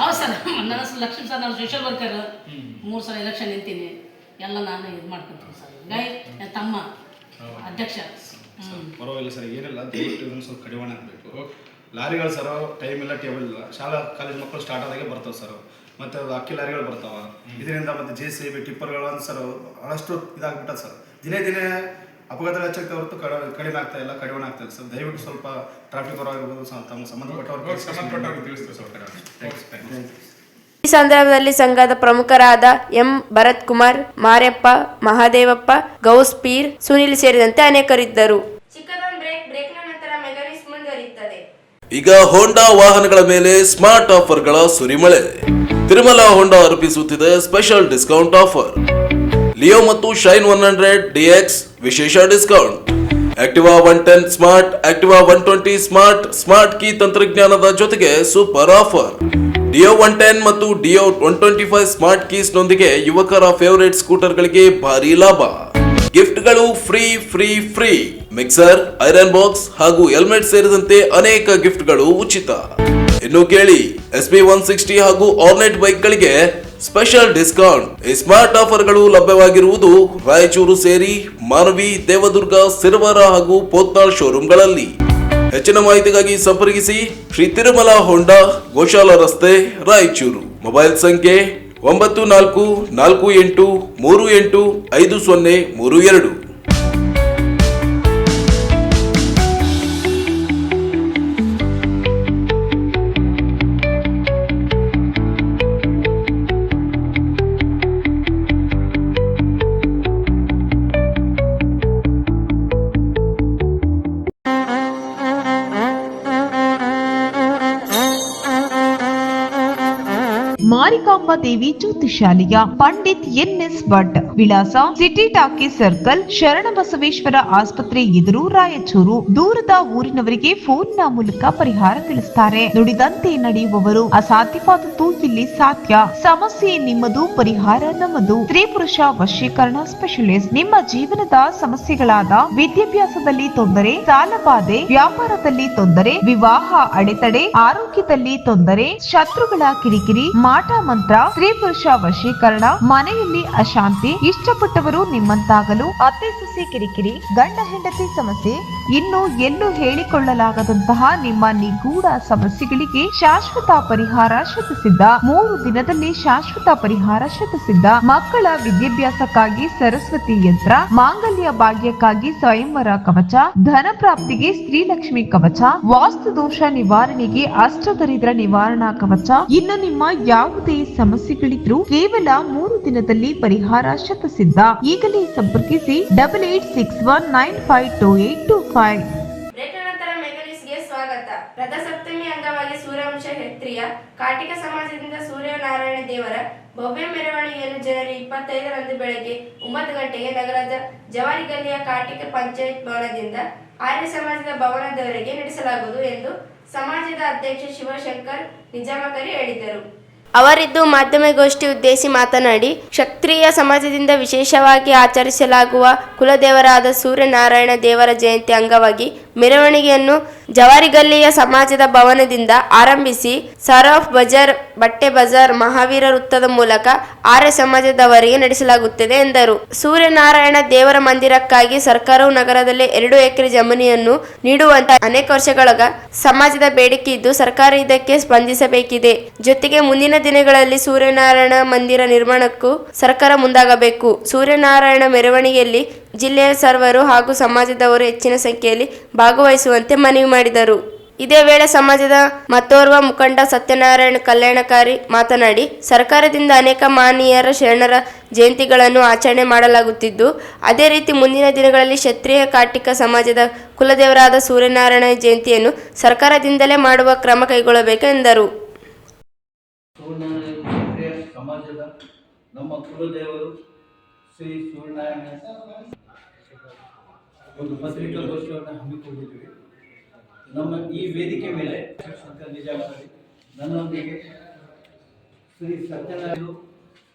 ಹೌದು ಸರ್, ನನ್ನ ಹೆಸರು ಲಕ್ಷ್ಮಿ ಸರ್. ನಾನು ಸೋಷಿಯಲ್ ವರ್ಕರ್. 3 ಸಲ ಎಲೆಕ್ಷನ್ ನಿಂತೀನಿ. ಎಲ್ಲ ನಾನು ಇದು ಮಾಡ್ಕೊತೀನಿ ಸರ್. ಹಿಂಗಾಗಿ ನನ್ನ ತಮ್ಮ ಅಧ್ಯಕ್ಷ. ಪರವಾಗಿಲ್ಲ ಸರ್, ಏನಿಲ್ಲ, ದಯವಿಟ್ಟು ಇದನ್ನು ಸ್ವಲ್ಪ ಕಡಿವಾಣ ಆಗಬೇಕು. ಲಾರಿಗಳು ಸರ್ ಟೈಮ್ ಇಲ್ಲ, ಟೇಬಲ್ ಇಲ್ಲ. ಶಾಲಾ ಕಾಲೇಜ್ ಮಕ್ಕಳು ಸ್ಟಾರ್ಟ್ ಆದಾಗೆ ಬರ್ತಾವೆ ಸರ್. ಮತ್ತು ಅದು ಅಕ್ಕಿ ಲಾರಿಗಳು ಬರ್ತಾವೆ. ಇದರಿಂದ ಮತ್ತು JCB ಟಿಪ್ಪರ್ಗಳು ಸರ್ ಭಾಳಷ್ಟು ಇದಾಗ್ಬಿಟ್ಟದೆ ಸರ್. ದಿನೇ ದಿನೇ ಅಪಘಾತ ಹೆಚ್ಚಾಗ್ತಾ ಹೊರತು ಕಡಿಮೆ ಆಗ್ತಾ ಇಲ್ಲ, ಕಡಿವಾಣ ಆಗ್ತಾ ಇಲ್ಲ ಸರ್. ದಯವಿಟ್ಟು ಸ್ವಲ್ಪ ಟ್ರಾಫಿಕ್ ಅವರಾಗಿರ್ಬೋದು ತಮ್ಮ ಸಂಬಂಧಪಟ್ಟವ್ರಿಗೆ ತಿಳಿಸ್ತೀವಿ ಸರ್. ಈ ಸಂದರ್ಭದಲ್ಲಿ ಸಂಘದ ಪ್ರಮುಖರಾದ ಎಂ ಭರತ್ ಕುಮಾರ್, ಮಾರ್ಯಪ್ಪ, ಮಹಾದೇವಪ್ಪ, ಗೌಸ್ ಪೀರ್, ಸುನಿಲ್ ಸೇರಿದಂತೆ ಅನೇಕರಿದ್ದರು. ಚಿಕ್ಕದೊಂದು ಬ್ರೇಕ್ನ ನಂತರ ಮೆಗಾನಿಸ್ ಮುಂದುವರಿಯುತ್ತದೆ. ಈಗ ಹೋಂಡಾ ವಾಹನಗಳ ಮೇಲೆ ಸ್ಮಾರ್ಟ್ ಆಫರ್ಗಳ ಸುರಿಮಳೆ. ತಿರುಮಲ ಹೋಂಡಾ ಅರ್ಪಿಸುತ್ತಿದೆ ಸ್ಪೆಷಲ್ ಡಿಸ್ಕೌಂಟ್ ಆಫರ್. ಲಿಯೋ ಮತ್ತು ಶೈನ್ 100 DX ವಿಶೇಷ discount. Activa 110 smart, Activa 120 smart, smart key ತಂತ್ರಜ್ಞಾನದ ಜೊತೆಗೆ ಸೂಪರ್ ಆಫರ್. ಡಿಯೋ 110 ಮತ್ತು ಡಿಯೋ 125 ಸ್ಮಾರ್ಟ್ ಕೀಸ್ ನೊಂದಿಗೆ ಯುವಕರ ಫೇವರೇಟ್ ಸ್ಕೂಟರ್ಗಳಿಗೆ ಭಾರಿ ಲಾಭ. ಗಿಫ್ಟ್ಗಳು free free free. Mixer, iron box ಹಾಗೂ ಹೆಲ್ಮೆಟ್ ಸೇರಿದಂತೆ ಅನೇಕ ಗಿಫ್ಟ್ಗಳು ಉಚಿತ. ಇನ್ನು ಕೇಳಿ, SB 160 ಹಾಗೂ ಆರ್ನೆಟ್ ಬೈಕ್ಗಳಿಗೆ ಸ್ಪೆಷಲ್ ಡಿಸ್ಕೌಂಟ್. ಈ ಸ್ಮಾರ್ಟ್ ಆಫರ್ಗಳು ಲಭ್ಯವಾಗಿರುವುದು ರಾಯಚೂರು ಸೇರಿ ಮಾನವಿ, ದೇವದುರ್ಗ, ಸಿರವಾರ ಹಾಗೂ ಪೋತ್ನಾಳ್ ಶೋರೂಮ್ಗಳಲ್ಲಿ. ಹೆಚ್ಚಿನ ಮಾಹಿತಿಗಾಗಿ ಸಂಪರ್ಕಿಸಿ ಶ್ರೀ ತಿರುಮಲ ಹೋಂಡಾ, ಗೋಶಾಲ ರಸ್ತೆ, ರಾಯಚೂರು. ಮೊಬೈಲ್ ಸಂಖ್ಯೆ 9448385032. ಮಾರಿಕಾಂಬಾ ದೇವಿ ಜ್ಯೋತಿಷಾಲಯ, ಪಂಡಿತ್ NS ಭಟ್, ವಿಳಾಸ ಸಿಟಿ ಟಾಕೀಸ್ ಸರ್ಕಲ್, ಶರಣಬಸವೇಶ್ವರ ಆಸ್ಪತ್ರೆ ಎದುರು, ರಾಯಚೂರು. ದೂರದ ಊರಿನವರಿಗೆ ಫೋನ್ನ ಮೂಲಕ ಪರಿಹಾರ ತಿಳಿಸುತ್ತಾರೆ. ನುಡಿದಂತೆ ನಡೆಯುವವರು. ಅಸಾಧ್ಯವಾದದ್ದು ಇಲ್ಲಿ ಸಾಧ್ಯ. ಸಮಸ್ಯೆ ನಿಮ್ಮದು, ಪರಿಹಾರ ನಮ್ಮದು. ಸ್ತ್ರೀ ಪುರುಷ ವಶೀಕರಣ ಸ್ಪೆಷಲಿಸ್ಟ್. ನಿಮ್ಮ ಜೀವನದ ಸಮಸ್ಯೆಗಳಾದ ವಿದ್ಯಾಭ್ಯಾಸದಲ್ಲಿ ತೊಂದರೆ, ಸಾಲಬಾಧೆ, ವ್ಯಾಪಾರದಲ್ಲಿ ತೊಂದರೆ, ವಿವಾಹ ಅಡೆತಡೆ, ಆರೋಗ್ಯದಲ್ಲಿ ತೊಂದರೆ, ಶತ್ರುಗಳ ಕಿರಿಕಿರಿ, ಮಾಟ ಮಂತ್ರ, ಸ್ತ್ರೀ ಪುರುಷ ವಶೀಕರಣ, ಮನೆಯಲ್ಲಿ ಅಶಾಂತಿ, ಇಷ್ಟಪಟ್ಟವರು ನಿಮ್ಮಂತಾಗಲು, ಅತ್ತೆ ಸೊಸೆ ಕಿರಿಕಿರಿ, ಗಂಡ ಹೆಂಡತಿ ಸಮಸ್ಯೆ, ಇನ್ನು ಎಲ್ಲೂ ಹೇಳಿಕೊಳ್ಳಲಾಗದಂತಹ ನಿಮ್ಮ ನಿಗೂಢ ಸಮಸ್ಯೆಗಳಿಗೆ ಶಾಶ್ವತ ಪರಿಹಾರ ಶತಸಿದ್ಧ. 3 ದಿನದಲ್ಲಿ ಶಾಶ್ವತ ಪರಿಹಾರ ಶತಸಿದ್ಧ. ಮಕ್ಕಳ ವಿದ್ಯಾಭ್ಯಾಸಕ್ಕಾಗಿ ಸರಸ್ವತಿ ಯಂತ್ರ, ಮಾಂಗಲ್ಯ ಭಾಗ್ಯಕ್ಕಾಗಿ ಸ್ವಯಂವರ ಕವಚ, ಧನ ಪ್ರಾಪ್ತಿಗೆ ಸ್ತ್ರೀಲಕ್ಷ್ಮಿ ಕವಚ, ವಾಸ್ತು ದೋಷ ನಿವಾರಣೆಗೆ ಅಷ್ಟದರಿದ್ರ ನಿವಾರಣಾ ಕವಚ. ಇನ್ನು ನಿಮ್ಮ ಯಾವುದೇ ಸಮಸ್ಯೆಗಳಿದ್ರೂ ಕೇವಲ 3 ದಿನದಲ್ಲಿ ಪರಿಹಾರ ಶತಸಿದ್ಧ. ಈಗಲೇ ಸಂಪರ್ಕಿಸಿ 8861952825. ನಂತರ ಮೆಗಲಿಸ್ಗೆ ಸ್ವಾಗತ. ರಥಸಪ್ತಮಿ ಅಂಗವಾಗಿ ಸೂರ್ಯವಂಶ ಕ್ಷತ್ರಿಯ ಕಾಟಿಕ ಸಮಾಜದಿಂದ ಸೂರ್ಯನಾರಾಯಣ ದೇವರ ಭವ್ಯ ಮೆರವಣಿಗೆಯನ್ನು ಜನವರಿ 25ರಂದು ಬೆಳಗ್ಗೆ 9 ಗಂಟೆಗೆ ನಗರದ ಜವಾರಿಗಲ್ಲಿಯ ಕಾಟಿಕ ಪಂಚಾಯತ್ ಭವನದಿಂದ ಆರ್ಯ ಸಮಾಜದ ಭವನದವರೆಗೆ ನಡೆಸಲಾಗುವುದು ಎಂದು ಸಮಾಜದ ಅಧ್ಯಕ್ಷ ಶಿವಶಂಕರ್ ನಿಜಾಮಕರಿ ಹೇಳಿದರು. ಅವರಿದ್ದು ಮಾಧ್ಯಮಗೋಷ್ಠಿ ಉದ್ದೇಶಿಸಿ ಮಾತನಾಡಿ, ಕ್ಷತ್ರಿಯ ಸಮಾಜದಿಂದ ವಿಶೇಷವಾಗಿ ಆಚರಿಸಲಾಗುವ ಕುಲದೇವರಾದ ಸೂರ್ಯನಾರಾಯಣ ದೇವರ ಜಯಂತಿ ಅಂಗವಾಗಿ ಮೆರವಣಿಗೆಯನ್ನು ಜವಾರಿಗಲ್ಲಿಯ ಸಮಾಜದ ಭವನದಿಂದ ಆರಂಭಿಸಿ ಸರಾಫ್ ಬಜಾರ್, ಬಟ್ಟೆ ಬಜಾರ್, ಮಹಾವೀರ ವೃತ್ತದ ಮೂಲಕ ಆರ್ಯ ಸಮಾಜದವರೆಗೆ ನಡೆಸಲಾಗುತ್ತದೆ ಎಂದರು. ಸೂರ್ಯನಾರಾಯಣ ದೇವರ ಮಂದಿರಕ್ಕಾಗಿ ಸರ್ಕಾರವು ನಗರದಲ್ಲಿ 2 ಎಕರೆ ಜಮೀನನ್ನು ನೀಡುವಂತ ಅನೇಕ ವರ್ಷಗಳಾಗ ಸಮಾಜದ ಬೇಡಿಕೆ ಇದ್ದು ಸರ್ಕಾರ ಇದಕ್ಕೆ ಸ್ಪಂದಿಸಬೇಕಿದೆ. ಜೊತೆಗೆ ಮುಂದಿನ ದಿನಗಳಲ್ಲಿ ಸೂರ್ಯನಾರಾಯಣ ಮಂದಿರ ನಿರ್ಮಾಣಕ್ಕೂ ಸರ್ಕಾರ ಮುಂದಾಗಬೇಕು. ಸೂರ್ಯನಾರಾಯಣ ಮೆರವಣಿಗೆಯಲ್ಲಿ ಜಿಲ್ಲೆಯ ಸರ್ವರು ಹಾಗೂ ಸಮಾಜದವರು ಹೆಚ್ಚಿನ ಸಂಖ್ಯೆಯಲ್ಲಿ ಭಾಗವಹಿಸುವಂತೆ ಮನವಿ ಮಾಡಿದರು. ಇದೇ ವೇಳೆ ಸಮಾಜದ ಮತ್ತೋರ್ವ ಮುಖಂಡ ಸತ್ಯನಾರಾಯಣ ಕಲ್ಯಾಣಕಾರಿ ಮಾತನಾಡಿ, ಸರ್ಕಾರದಿಂದ ಅನೇಕ ಮಹನೀಯರ ಶರಣರ ಜಯಂತಿಗಳನ್ನು ಆಚರಣೆ ಮಾಡಲಾಗುತ್ತಿದ್ದು, ಅದೇ ರೀತಿ ಮುಂದಿನ ದಿನಗಳಲ್ಲಿ ಕ್ಷತ್ರಿಯ ಕಾಟಿಕ ಸಮಾಜದ ಕುಲದೇವರಾದ ಸೂರ್ಯನಾರಾಯಣ ಜಯಂತಿಯನ್ನು ಸರ್ಕಾರದಿಂದಲೇ ಮಾಡುವ ಕ್ರಮ ಕೈಗೊಳ್ಳಬೇಕೆಂದರು. ಸಮಾಜದ ನಮ್ಮ ಕುಲದೇವರು ಶ್ರೀ ಸೂರ್ಯನಾರಾಯಣ ಒಂದು ಪತ್ರಿಕಾಗೋಷ್ಠಿಯನ್ನು ಹಮ್ಮಿಕೊಂಡಿದ್ದೀವಿ. ನಮ್ಮ ಈ ವೇದಿಕೆ ಮೇಲೆ ಶಂಕರ್ ನಿಜಾಮಕರಿ, ನನ್ನೊಂದಿಗೆ ಶ್ರೀ ಸತ್ಯನಾರಾಯಣ,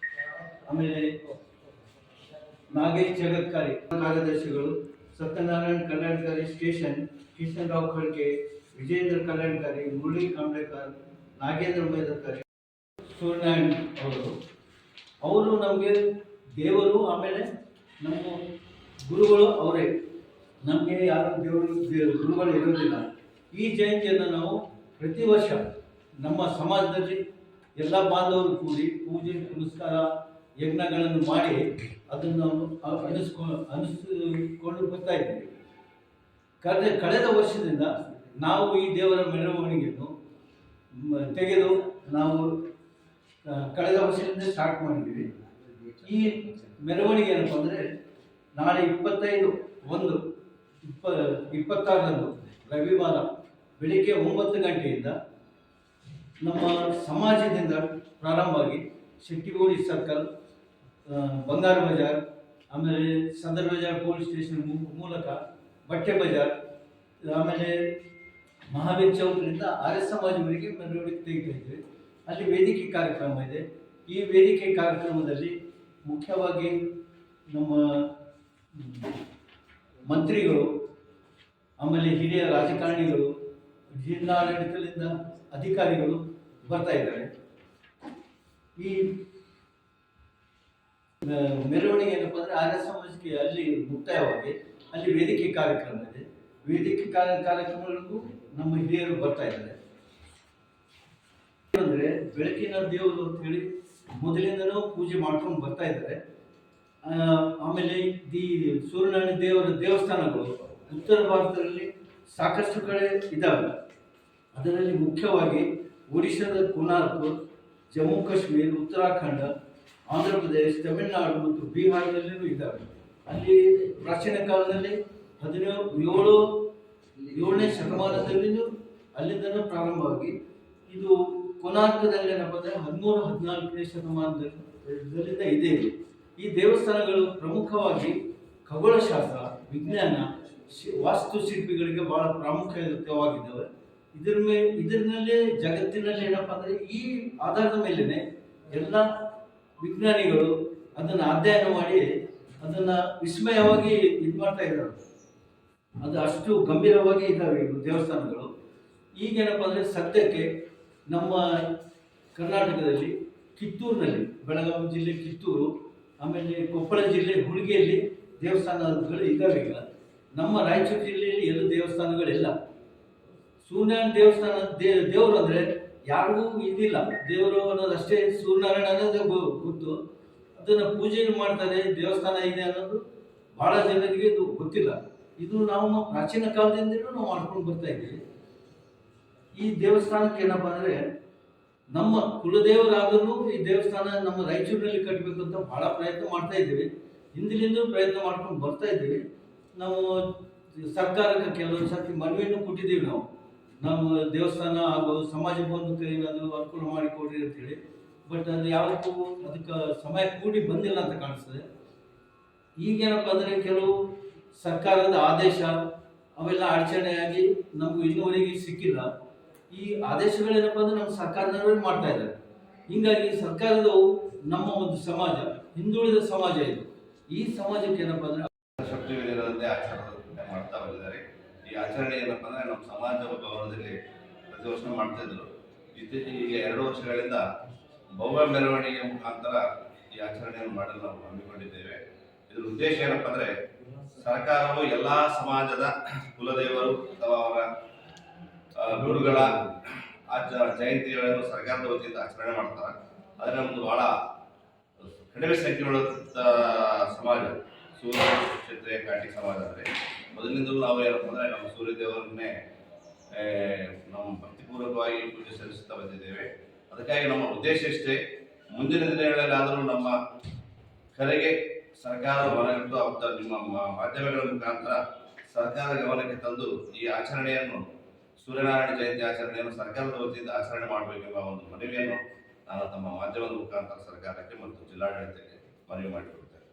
ಆಮೇಲೆ ನಾಗೇಶ್ ಜಗತ್ಕಾರಿ ಕಾರ್ಯದರ್ಶಿಗಳು, ಸತ್ಯನಾರಾಯಣ ಕಲ್ಯಾಣಕಾರಿ ಸ್ಟೇಷನ್, ಕಿಶನ್ ರಾವ್ ಖಡ್ಗೆ, ವಿಜೇಂದ್ರ ಕಲ್ಯಾಣಕಾರಿ, ಮುರಳಿ ಕಾಂಬ್ಳೇಕರ್, ನಾಗೇಂದ್ರ ಮೇದರ್ಕಾರಿ, ಸೂರ್ಯನಾರಾಯಣ ಅವರು ನಮಗೆ ದೇವರು, ಆಮೇಲೆ ನಮ್ಮ ಗುರುಗಳು ಅವರೇ. ನಮಗೆ ಯಾರು ಗುರುಗಳು ಇರೋದಿಲ್ಲ. ಈ ಜಯಂತಿಯನ್ನು ನಾವು ಪ್ರತಿ ವರ್ಷ ನಮ್ಮ ಸಮಾಜದಲ್ಲಿ ಎಲ್ಲ ಬಾಂಧವರು ಕೂಡಿ ಪೂಜೆ ಪುನಸ್ಕಾರ ಯಜ್ಞಗಳನ್ನು ಮಾಡಿ ಅದನ್ನು ಅನಿಸ್ಕೊಂಡು ಬರ್ತಾ ಇದ್ದೀವಿ. ಕಳೆದ ವರ್ಷದಿಂದ ನಾವು ಈ ದೇವರ ಮೆರವಣಿಗೆಯನ್ನು ತೆಗೆದು ನಾವು ಕಳೆದ ವರ್ಷದಿಂದ ಸ್ಟಾರ್ಟ್ ಮಾಡಿದ್ದೀವಿ. ಈ ಮೆರವಣಿಗೆ ಏನಪ್ಪ ಅಂದರೆ ನಾಳೆ 25/1/26 ರವಿವಾರ ಬೆಳಿಗ್ಗೆ 9 ಗಂಟೆಯಿಂದ ನಮ್ಮ ಸಮಾಜದಿಂದ ಪ್ರಾರಂಭವಾಗಿ ಶೆಟ್ಟಿಗೋಡಿ ಸರ್ಕಲ್, ಬಂಗಾರ ಬಜಾರ್, ಆಮೇಲೆ ಸದರ್ ಬಜಾರ್ ಪೊಲೀಸ್ ಸ್ಟೇಷನ್ ಮೂಲಕ ಬಟ್ಟೆ ಬಜಾರ್, ಆಮೇಲೆ ಮಹಾವೀರ್ ಚೌಕ್ರಿಂದ ಆರ್ಯ ಸಮಾಜವರೆಗೆ ಮೆರವಣಿಗೆ ತೆಗಿತಾ ಇದ್ವಿ. ಅಲ್ಲಿ ವೇದಿಕೆ ಕಾರ್ಯಕ್ರಮ ಇದೆ. ಈ ವೇದಿಕೆ ಕಾರ್ಯಕ್ರಮದಲ್ಲಿ ಮುಖ್ಯವಾಗಿ ನಮ್ಮ ಮಂತ್ರಿಗಳು, ಆಮೇಲೆ ಹಿರಿಯ ರಾಜಕಾರಣಿಗಳು, ಜಿಲ್ಲಾಡಳಿತದಿಂದ ಅಧಿಕಾರಿಗಳು ಬರ್ತಾ ಇದ್ದಾರೆ. ಈ ಮೆರವಣಿಗೆ ಏನಪ್ಪ ಅಂದರೆ ಆರ್ಯ ಸಮಾಜಕ್ಕೆ ಅಲ್ಲಿ ಮುಕ್ತಾಯವಾಗಿ ಅಲ್ಲಿ ವೇದಿಕೆ ಕಾರ್ಯಕ್ರಮ ಇದೆ. ವೇದಿಕೆ ಕಾರ್ಯಕ್ರಮಗಳಿಗೂ ನಮ್ಮ ಹಿರಿಯರು ಬರ್ತಾ ಇದ್ದಾರೆ. ಅಂದರೆ ಬೆಳಕಿನ ದೇವರು ಅಂತ ಹೇಳಿ ಮೊದಲಿಂದನೂ ಪೂಜೆ ಮಾಡ್ಕೊಂಡು ಬರ್ತಾ ಇದ್ದಾರೆ. ಆಮೇಲೆ ಈ ಸೂರ್ಯನಾರಾಯಣ ದೇವರ ದೇವಸ್ಥಾನಗಳು ಉತ್ತರ ಭಾರತದಲ್ಲಿ ಸಾಕಷ್ಟು ಕಡೆ ಇದ್ದಾವೆ. ಅದರಲ್ಲಿ ಮುಖ್ಯವಾಗಿ ಒಡಿಶಾದ ಕೋನಾರ್ಕ್, ಜಮ್ಮು ಕಾಶ್ಮೀರ, ಉತ್ತರಾಖಂಡ, ಆಂಧ್ರ ಪ್ರದೇಶ, ತಮಿಳುನಾಡು ಮತ್ತು ಬಿಹಾರದಲ್ಲಿಯೂ ಇದ್ದಾವೆ. ಅಲ್ಲಿ ಪ್ರಾಚೀನ ಕಾಲದಲ್ಲಿ 17ನೇ ಶತಮಾನದಲ್ಲಿಯೂ ಅಲ್ಲಿಂದನೂ ಪ್ರಾರಂಭವಾಗಿ ಇದು ಕೋನಾರ್ಕದಲ್ಲಿ ಏನಪ್ಪ ಅಂದರೆ 13-14ನೇ ಶತಮಾನದಲ್ಲಿಂದ ಇದೆ. ಈ ದೇವಸ್ಥಾನಗಳು ಪ್ರಮುಖವಾಗಿ ಖಗೋಳಶಾಸ್ತ್ರ, ವಿಜ್ಞಾನ, ವಾಸ್ತುಶಿಲ್ಪಿಗಳಿಗೆ ಬಹಳ ಪ್ರಾಮುಖ್ಯವಾಗಿದ್ದಾವೆ. ಇದರಲ್ಲಿ ಜಗತ್ತಿನಲ್ಲಿ ಏನಪ್ಪ ಅಂದರೆ ಈ ಆಧಾರದ ಮೇಲೇ ಎಲ್ಲ ವಿಜ್ಞಾನಿಗಳು ಅದನ್ನು ಅಧ್ಯಯನ ಮಾಡಿ ಅದನ್ನು ವಿಸ್ಮಯವಾಗಿ ಇದು ಮಾಡ್ತಾ ಇದ್ದಾರೆ. ಅದು ಅಷ್ಟು ಗಂಭೀರವಾಗಿ ಇದ್ದಾವೆ ಈ ದೇವಸ್ಥಾನಗಳು. ಈಗೇನಪ್ಪ ಅಂದರೆ ಸದ್ಯಕ್ಕೆ ನಮ್ಮ ಕರ್ನಾಟಕದಲ್ಲಿ ಕಿತ್ತೂರಿನಲ್ಲಿ, ಬೆಳಗಾವಿ ಜಿಲ್ಲೆ ಕಿತ್ತೂರು, ಆಮೇಲೆ ಕೊಪ್ಪಳ ಜಿಲ್ಲೆ ಹುಡುಗಿಯಲ್ಲಿ ದೇವಸ್ಥಾನಗಳು ಇದ್ದಾವೆ. ಈಗ ನಮ್ಮ ರಾಯಚೂರು ಜಿಲ್ಲೆಯಲ್ಲಿ ಎಲ್ಲ ದೇವಸ್ಥಾನಗಳಿಲ್ಲ. ಸೂರ್ಯನಾರಾಯಣ ದೇವಸ್ಥಾನ ದೇವರು ಅಂದರೆ ಯಾರಿಗೂ ಇದಿಲ್ಲ. ದೇವರು ಅನ್ನೋದಷ್ಟೇ, ಸೂರ್ಯನಾರಾಯಣ ಅನ್ನೋದು ಗೊತ್ತು. ಅದನ್ನು ಪೂಜೆ ಮಾಡ್ತಾರೆ, ದೇವಸ್ಥಾನ ಇದೆ ಅನ್ನೋದು ಭಾಳ ಜನರಿಗೆ ಇದು ಗೊತ್ತಿಲ್ಲ. ಇದು ನಾವು ಪ್ರಾಚೀನ ಕಾಲದಿಂದಲೂ ನಾವು ಮಾಡ್ಕೊಂಡು ಬರ್ತಾ ಇದ್ದೀವಿ. ಈ ದೇವಸ್ಥಾನಕ್ಕೆ ಏನಪ್ಪ ಅಂದರೆ ನಮ್ಮ ಕುಲದೇವರಾದರೂ ಈ ದೇವಸ್ಥಾನ ನಮ್ಮ ರಾಯಚೂರಿನಲ್ಲಿ ಕಟ್ಟಬೇಕು ಅಂತ ಭಾಳ ಪ್ರಯತ್ನ ಮಾಡ್ತಾ ಇದ್ದೀವಿ. ಹಿಂದಿನಿಂದಲೂ ಪ್ರಯತ್ನ ಮಾಡ್ಕೊಂಡು ಬರ್ತಾ ಇದ್ದೀವಿ. ನಾವು ಸರ್ಕಾರಕ್ಕೆ ಕೆಲವೊಂದು ಸರ್ತಿ ಮನವಿಯನ್ನು ಕೊಟ್ಟಿದ್ದೀವಿ. ನಾವು ದೇವಸ್ಥಾನ ಹಾಗೂ ಸಮಾಜ ಬಂಧುಕ್ಕೆ ಏನಾದರೂ ಅನುಕೂಲ ಮಾಡಿಕೊಡ್ರಿ ಅಂತೇಳಿ. ಬಟ್ ಅದು ಯಾವತ್ತೂ ಅದಕ್ಕೆ ಸಮಯ ಕೂಡಿ ಬಂದಿಲ್ಲ ಅಂತ ಕಾಣಿಸ್ತದೆ. ಈಗೇನಪ್ಪ ಅಂದರೆ ಕೆಲವು ಸರ್ಕಾರದ ಆದೇಶ ಅವೆಲ್ಲ ಅಡಚಣೆಯಾಗಿ ನಮಗೂ ಇನ್ನುವರೆಗೆ ಸಿಕ್ಕಿಲ್ಲ. ಈ ಆದೇಶಗಳೇನಪ್ಪ ಅಂದರೆ ನಮ್ಮ ಸರ್ಕಾರದವರೇ ಮಾಡ್ತಾ ಇದ್ದಾರೆ. ಹೀಗಾಗಿ ಸರ್ಕಾರದವು ನಮ್ಮ ಒಂದು ಸಮಾಜ, ಹಿಂದುಳಿದ ಸಮಾಜ ಇದು. ಈ ಸಮಾಜಕ್ಕೆ ಏನಪ್ಪ ಅಂದರೆ ಶಕ್ತಿ ವಿಧಿರಂತೆ ಆಚರಣೆ ಮಾಡ್ತಾ ಬಂದಿದ್ದಾರೆ. ಈ ಆಚರಣೆ ಏನಪ್ಪ ಅಂದರೆ ನಮ್ಮ ಸಮಾಜ ಭವನದಲ್ಲಿ ಪ್ರತಿ ವರ್ಷ ಮಾಡ್ತಾ ಇದ್ರು. ಈಗ 2 ವರ್ಷಗಳಿಂದ ಭವ್ಯ ಮೆರವಣಿಗೆ ಮುಖಾಂತರ ಈ ಆಚರಣೆಯನ್ನು ಮಾಡಲು ನಾವು ಹಮ್ಮಿಕೊಂಡಿದ್ದೇವೆ. ಇದರ ಉದ್ದೇಶ ಏನಪ್ಪ ಅಂದರೆ ಸರ್ಕಾರವು ಎಲ್ಲ ಸಮಾಜದ ಕುಲದೇವರು ಅಥವಾ ಅವರ ಗುರುಗಳ ಜಯಂತಿಗಳನ್ನು ಸರ್ಕಾರದ ವತಿಯಿಂದ ಆಚರಣೆ ಮಾಡ್ತಾರೆ. ಆದರೆ ನಮ್ಮದು ಬಹಳ ಕಡಿಮೆ ಸಂಖ್ಯೆಯುಳ್ಳ ಸಮಾಜ ಸೂರ್ಯ ಕ್ಷೇತ್ರೀಯ ಕಾಟಿ ಸಮಾಜ. ಅಂದರೆ ಮೊದಲಿನಿಂದಲೂ ನಾವು ಏನಪ್ಪ ಅಂದರೆ ನಮ್ಮ ಸೂರ್ಯ ದೇವರನ್ನೇ ನಾವು ಭಕ್ತಿಪೂರ್ವಕವಾಗಿ ಪೂಜೆ ಸಲ್ಲಿಸುತ್ತಾ ಬಂದಿದ್ದೇವೆ. ಅದಕ್ಕಾಗಿ ನಮ್ಮ ಉದ್ದೇಶ ಇಷ್ಟೇ, ಮುಂದಿನ ದಿನಗಳಲ್ಲಾದರೂ ನಮ್ಮ ಕರೆಗೆ ಸರ್ಕಾರ ಮನಗಿಟ್ಟು ಅವತ್ತ ನಿಮ್ಮ ಮಾಧ್ಯಮಗಳ ಮುಖಾಂತರ ಸರ್ಕಾರ ಗಮನಕ್ಕೆ ತಂದು ಈ ಆಚರಣೆಯನ್ನು, ಸೂರ್ಯನಾರಾಯಣ ಜಯಂತಿ ಆಚರಣೆಯನ್ನು ಸರ್ಕಾರದ ವತಿಯಿಂದ ಆಚರಣೆ ಮಾಡಬೇಕೆಂಬ ಒಂದು ಮನವಿಯನ್ನು ನಾನು ತಮ್ಮ ಮಾಧ್ಯಮದ ಮುಖಾಂತರ ಸರ್ಕಾರಕ್ಕೆ ಮತ್ತು ಜಿಲ್ಲಾಡಳಿತಕ್ಕೆ ಮನವಿ ಮಾಡಿಕೊಡುತ್ತೇನೆ.